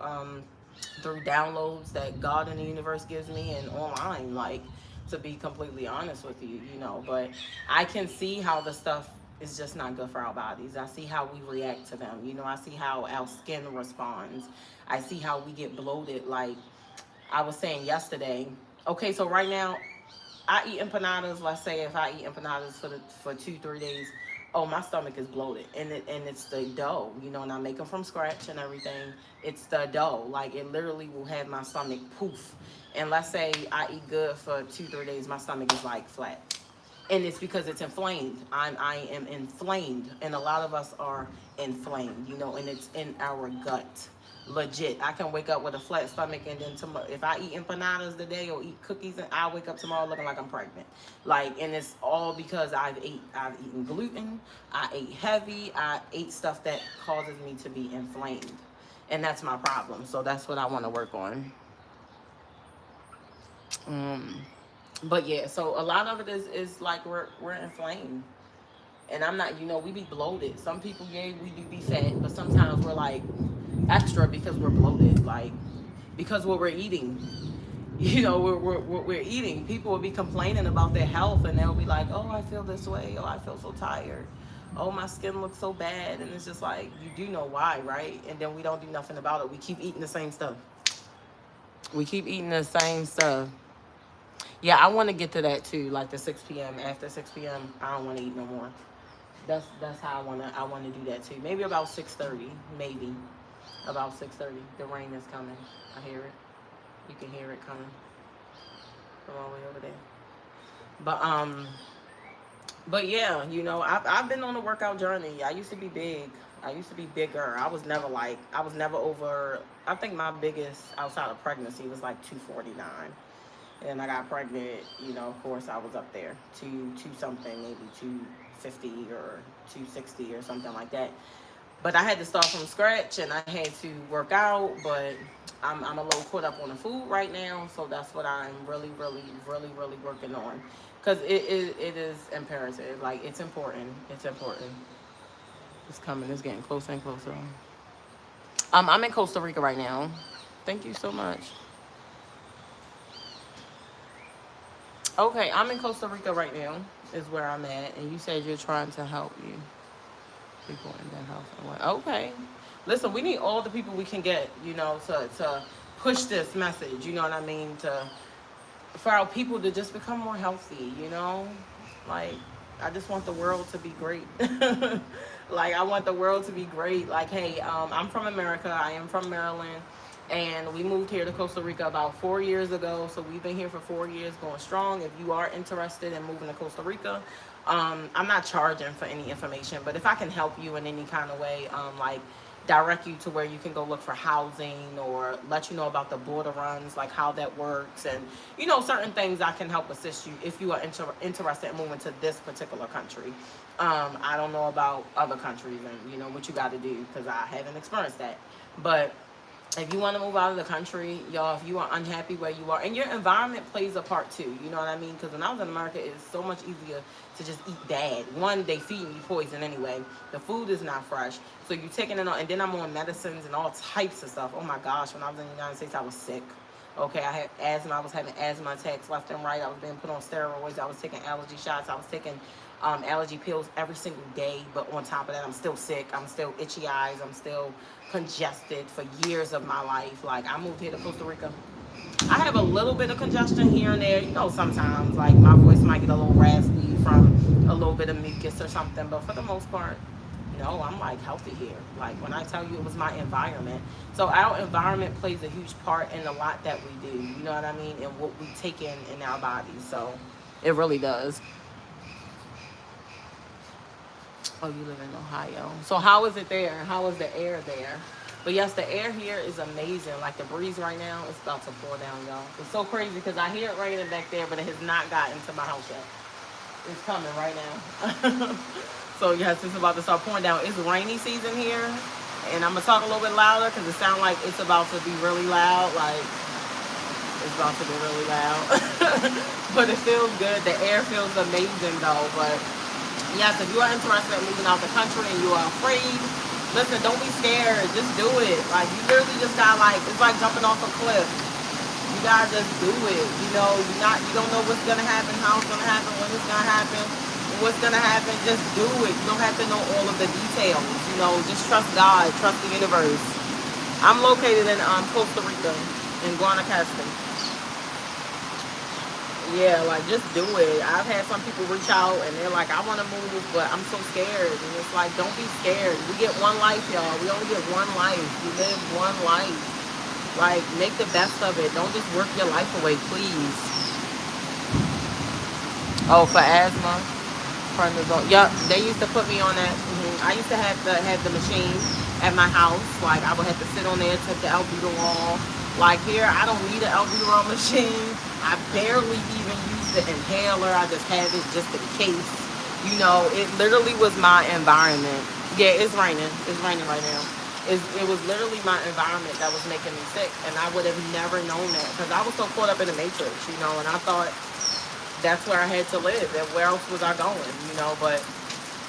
through downloads that God and the universe gives me and online, like, to be completely honest with you, you know. But I can see how the stuff is just not good for our bodies. I see how we react to them. You know, I see how our skin responds. I see how we get bloated. Like I was saying yesterday, okay, so right now, I eat empanadas. Let's say if I eat empanadas for 2-3 days, oh, my stomach is bloated, and it's the dough, you know, and I make them from scratch and everything. It's the dough, like it literally will have my stomach poof. And let's say I eat good for 2-3 days, my stomach is like flat, and it's because it's inflamed. I am inflamed, and a lot of us are inflamed, you know, and it's in our gut. Legit, I can wake up with a flat stomach, and then tomorrow, if I eat empanadas today or eat cookies, and I wake up tomorrow looking like I'm pregnant. Like, and it's all because I've eaten gluten, I ate heavy, I ate stuff that causes me to be inflamed, and that's my problem. So that's what I want to work on. But yeah, so a lot of it is like we're inflamed. And I'm not, you know, we be bloated. Some people, yeah, we do be fat, but sometimes we're like extra because we're bloated, like because what we're eating, you know, we're eating. People will be complaining about their health, and they'll be like, oh, I feel this way, oh, I feel so tired, oh, my skin looks so bad. And it's just like, you do know why, right? And then we don't do nothing about it. We keep eating the same stuff. Yeah, I want to get to that too, like the 6 p.m. After 6 p.m., I don't want to eat no more. That's how I want to do that too. Maybe about 6:30, maybe about 6:30. The rain is coming. I hear it. You can hear it coming from all the way over there. But yeah, you know, I've been on a workout journey. I used to be big. I used to be bigger. I was never over. I think my biggest outside of pregnancy was like 249. And I got pregnant, you know, of course I was up there, two something, maybe 250 or 260 or something like that. But I had to start from scratch, and I had to work out, but I'm a little caught up on the food right now, so that's what I'm really working on. Because it is imperative, like it's important. It's coming, it's getting closer and closer. I'm in Costa Rica right now. Thank you so much. Okay, I'm in Costa Rica right now, is where I'm at. And you said you're trying to help you people in their house. Okay. Listen, we need all the people we can get, you know, to push this message, you know what I mean? For our people to just become more healthy, you know? Like, I just want the world to be great. Like, I want the world to be great. Like, hey, I'm from America. I am from Maryland. And we moved here to Costa Rica about 4 years ago. So we've been here for 4 years, going strong. If you are interested in moving to Costa Rica, I'm not charging for any information, but if I can help you in any kind of way, like direct you to where you can go look for housing or let you know about the border runs, like how that works, and certain things, I can help assist you if you are interested in moving to this particular country. I don't know about other countries and what you got to do, because I haven't experienced that. But if you want to move out of the country, y'all, if you are unhappy where you are, and your environment plays a part too, you know what I mean? Because when I was in America, it's so much easier to just eat bad. One, they feed you poison anyway. The food is not fresh. So you're taking it on, and then I'm on medicines and all types of stuff. Oh my gosh, when I was in the United States, I was sick. Okay, I had asthma. I was having asthma attacks left and right. I was being put on steroids. I was taking allergy shots. I was taking allergy pills every single day. But on top of that, I'm still sick. I'm still itchy eyes. I'm still congested for years of my life. Like, I moved here to Costa Rica. I have a little bit of congestion here and there. Sometimes, like, my voice might get a little raspy from a little bit of mucus or something. But for the most part, no, I'm like healthy here. Like, when I tell you, it was my environment. So our environment plays a huge part in a lot that we do. You know what I mean? And what we take in our bodies. So it really does. Oh, you live in Ohio. So how is it there? How is the air there? But yes, the air here is amazing. Like, the breeze right now, it's about to pour down, y'all. It's so crazy because I hear it raining back there, but it has not gotten to my house yet. It's coming right now. So yes, it's about to start pouring down. It's rainy season here, and I'm gonna talk a little bit louder because it sounds like it's about to be really loud. Like, it's about to be really loud. But it feels good. The air feels amazing though. But yes, if you are interested in moving out the country and you are afraid, listen, don't be scared. Just do it. Like, you literally just gotta, like, it's like jumping off a cliff. You gotta just do it. You don't know what's gonna happen, how it's gonna happen, when it's gonna happen, what's gonna happen. Just do it. You don't have to know all of the details. Just trust God, trust the universe. I'm located in Costa Rica, in Guanacaste. Yeah, like, just do it. I've had some people reach out and they're like, I want to move, but I'm so scared. And it's like, don't be scared. We get one life, y'all. We only get one life. We live one life. Like, make the best of it. Don't just work your life away, please. Oh, for asthma? Prednisone. Yup, they used to put me on that. I used to have the machine at my house. Like, I would have to sit on there, take the albuterol. Like, here, I don't need an albuterol machine. I barely even use the inhaler. I just have it just in case. It literally was my environment. Yeah, it's raining. It's raining right now. It was literally my environment that was making me sick. And I would have never known that because I was so caught up in the matrix, and I thought that's where I had to live. And where else was I going, But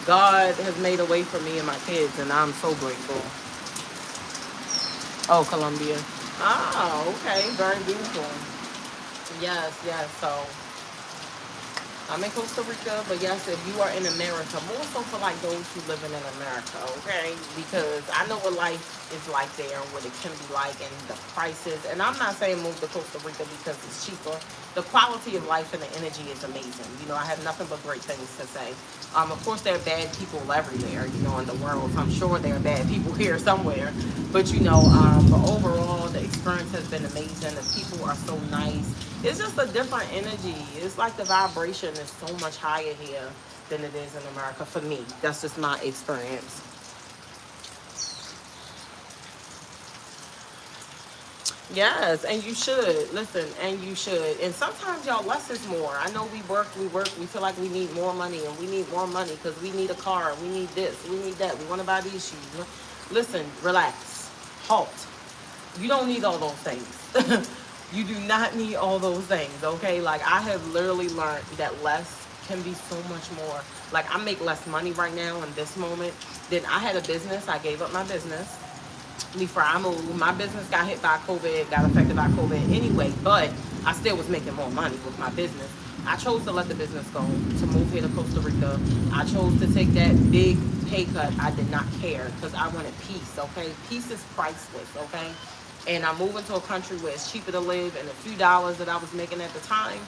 God has made a way for me and my kids, and I'm so grateful. Oh, Colombia. Oh, okay. Very beautiful. Yes, so I'm in Costa Rica, but yes, if you are in America, more so for like those who living in America, okay? Because I know what life is like there and what it can be like and the prices. And I'm not saying move to Costa Rica because it's cheaper. The quality of life and the energy is amazing. I have nothing but great things to say. Of course, there are bad people everywhere, in the world. I'm sure there are bad people here somewhere. But, but overall, the experience has been amazing. The people are so nice. It's just a different energy. It's like the vibration is so much higher here than it is in America for me. That's just my experience. Yes, and you should. Listen, and you should. And sometimes, y'all, less is more. I know we work, we feel like we need more money, and we need more money because we need a car, we need this, we need that, we want to buy these shoes. Listen, relax, halt. You don't need all those things. You do not need all those things, okay? Like, I have literally learned that less can be so much more. Like, I make less money right now in this moment than I had a business. I gave up my business before I moved. My business got hit by COVID, got affected by COVID anyway, but I still was making more money with my business. I chose to let the business go, to move here to Costa Rica. I chose to take that big pay cut. I did not care because I wanted peace, okay? Peace is priceless, okay? And I'm moving to a country where it's cheaper to live, and a few dollars that I was making at the time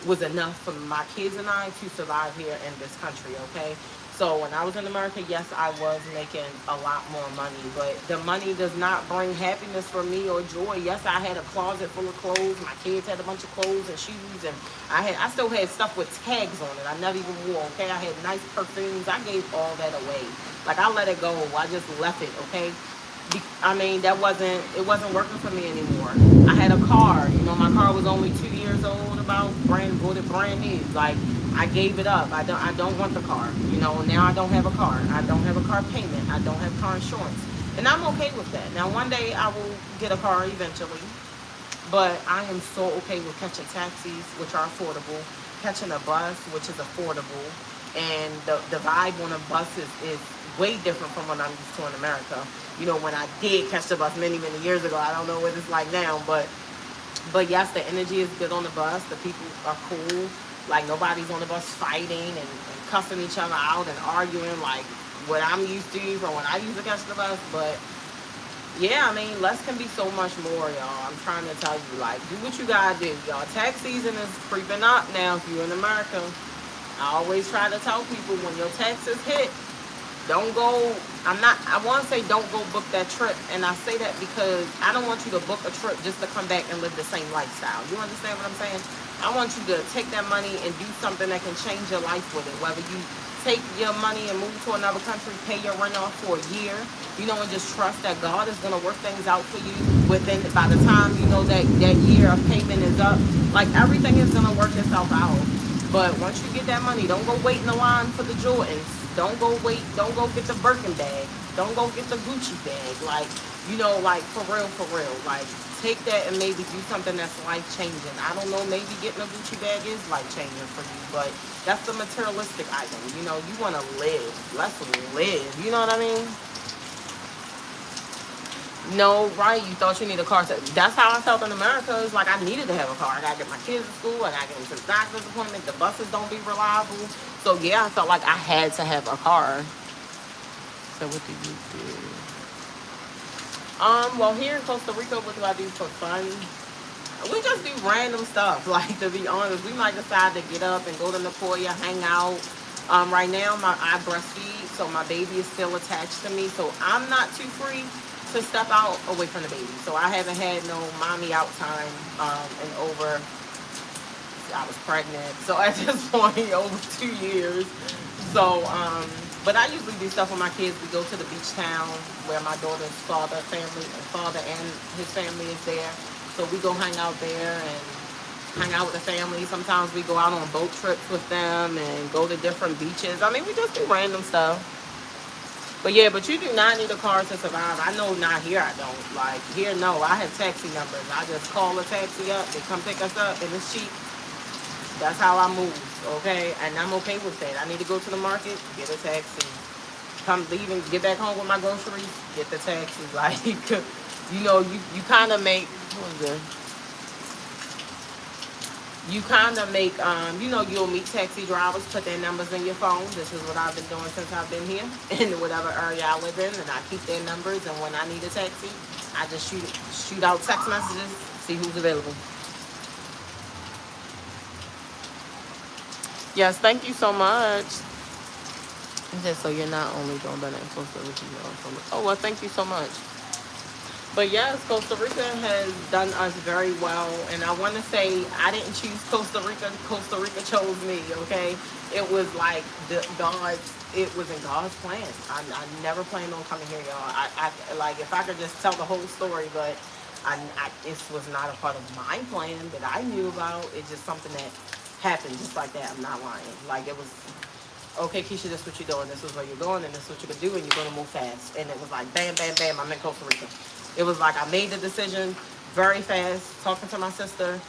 was enough for my kids and I to survive here in this country, okay? So when I was in America, yes, I was making a lot more money, but the money does not bring happiness for me or joy. Yes, I had a closet full of clothes. My kids had a bunch of clothes and shoes, and I still had stuff with tags on it. I never even wore. Okay, I had nice perfumes. I gave all that away. Like I let it go. I just left it. Okay. I mean, it wasn't working for me anymore. I had a car, you know, my car was only 2 years old, bought it brand new. Like, I gave it up. I don't want the car. You know, now I don't have a car. I don't have a car payment. I don't have car insurance. And I'm okay with that. Now, one day I will get a car eventually. But I am so okay with catching taxis, which are affordable, catching a bus, which is affordable, and the vibe on a bus is way different from what I'm used to in America. You know, when I did catch the bus many, many years ago, I don't know what it's like now, but yes, the energy is good on the bus. The people are cool. Like, nobody's on the bus fighting and cussing each other out and arguing like what I'm used to from when I used to catch the bus. But yeah, I mean, less can be so much more, y'all. I'm trying to tell you, like, do what you gotta do, y'all. Tax season is creeping up now if you're in America. I always try to tell people, when your taxes hit, don't go, I want to say don't go book that trip. And I say that because I don't want you to book a trip just to come back and live the same lifestyle. You understand what I'm saying? I want you to take that money and do something that can change your life with it. Whether you take your money and move to another country, pay your rent off for a year, you know, and just trust that God is going to work things out for you by the time, you know, that year of payment is up. Like, everything is going to work itself out. But once you get that money, don't go wait in the line for the Jordans. Don't go get the Birkin bag. Don't go get the Gucci bag. Like, you know, like, for real. Like, take that and maybe do something that's life-changing. I don't know, maybe getting a Gucci bag is life-changing for you, but that's the materialistic item. You know, you want to live. Let's live. You know what I mean? No, right? You thought you needed a car. That's how I felt in America. It's like I needed to have a car. I gotta get my kids to school. I gotta get them to the doctor's appointment. The buses don't be reliable. So yeah, I felt like I had to have a car. So what do you do? Well, here in Costa Rica, what do I do for fun? We just do random stuff. Like, to be honest, we might decide to get up and go to Napoya, hang out. Right now, I breastfeed, so my baby is still attached to me. So I'm not too free to step out away from the baby. So I haven't had no mommy out time in over, I was pregnant. So at this point, over 2 years. So, but I usually do stuff with my kids. We go to the beach town where my daughter's father and his family is there. So we go hang out there and hang out with the family. Sometimes we go out on boat trips with them and go to different beaches. I mean, we just do random stuff. But yeah, but you do not need a car to survive. I know not here I don't. Like, here, no. I have taxi numbers. I just call a taxi up. They come pick us up, and it's cheap. That's how I move, okay? And I'm okay with that. I need to go to the market, get a taxi. Leave and get back home with my groceries, get the taxi. Like, you know, you kind of make, you kind of make, you know, you'll meet taxi drivers, put their numbers in your phone. This is what I've been doing since I've been here in whatever area I live in, and I keep their numbers, and when I need a taxi, I just shoot out text messages, see who's available. Yes, thank you so much. So you're not only doing better in Costa Rica, oh, well, thank you so much. But yes, Costa Rica has done us very well. And I want to say I didn't choose Costa Rica. Costa Rica chose me, okay? It was like it was in God's plan. I never planned on coming here, y'all. I like, if I could just tell the whole story, but it was not a part of my plan that I knew about. It's just something that happened just like that. I'm not lying. Like, it was, okay, Keisha, this is what you're doing. This is where you're going, and this is what you can do, and you're going to move fast. And it was like, bam, bam, bam, I'm in Costa Rica. It was like I made the decision very fast, talking to my sister,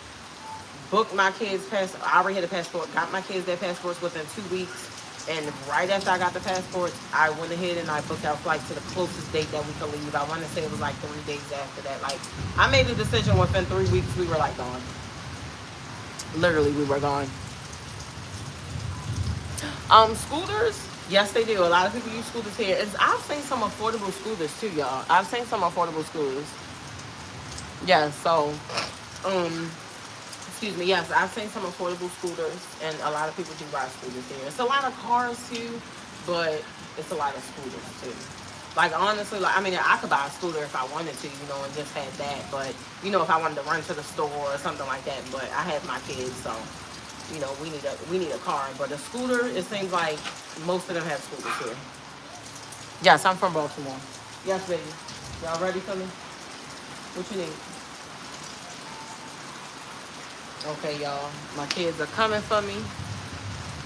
booked my kids' passport. I already had a passport, got my kids their passports within 2 weeks. And right after I got the passports, I went ahead and I booked our flight to the closest date that we could leave. I want to say it was like 3 days after that. Like, I made the decision within 3 weeks, we were like gone. Literally, we were gone. Scooters, yes, they do. A lot of people use scooters here. I've seen some affordable scooters too, y'all. I've seen some affordable scooters. Yes, so, excuse me. Yes, I've seen some affordable scooters, and a lot of people do ride scooters here. It's a lot of cars too, but it's a lot of scooters too. Like honestly, like I mean, I could buy a scooter if I wanted to, you know, and just had that. But you know, if I wanted to run to the store or something like that. But I have my kids, so you know, we need a car. But a scooter, it seems like most of them have scooters here. Yes, I'm from Baltimore. Yes, baby. Y'all ready for me? What you need? Okay, y'all. My kids are coming for me.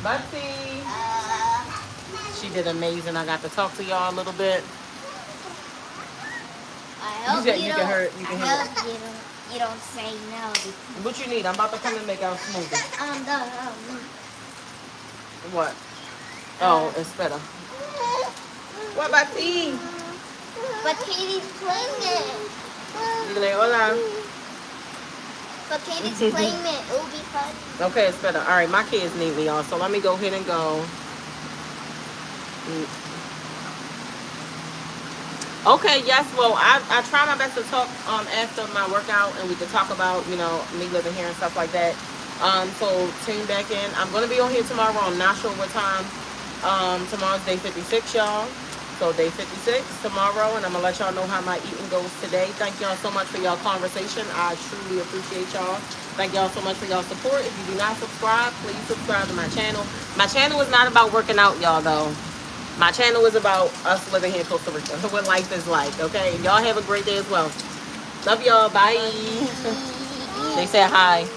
Betsy. She did amazing. I got to talk to y'all a little bit. I hope you can don't. hear it. You I can hear it. hope you don't say no. What you need? I'm about to come and make our smoothie. What? Oh, it's better. What about tea? But Katie's playing it. You like, hola. But Katie's playing it. It will be fun. Okay, it's better. All right, my kids need me, y'all. So let me go ahead and go. Okay, yes. Well, I try my best to talk after my workout, and we can talk about, you know, me living here and stuff like that. So tune back in. I'm gonna be on here tomorrow. I'm not sure what time. Tomorrow's day 56, y'all. So day 56 tomorrow, and I'm gonna let y'all know how my eating goes today. Thank y'all so much for y'all conversation. I truly appreciate y'all. Thank y'all so much for y'all support. If you do not subscribe, please subscribe to my channel. My channel is not about working out, y'all, though. My channel is about us living here in Costa Rica, what life is like, okay? And y'all have a great day as well. Love y'all. Bye. They said hi.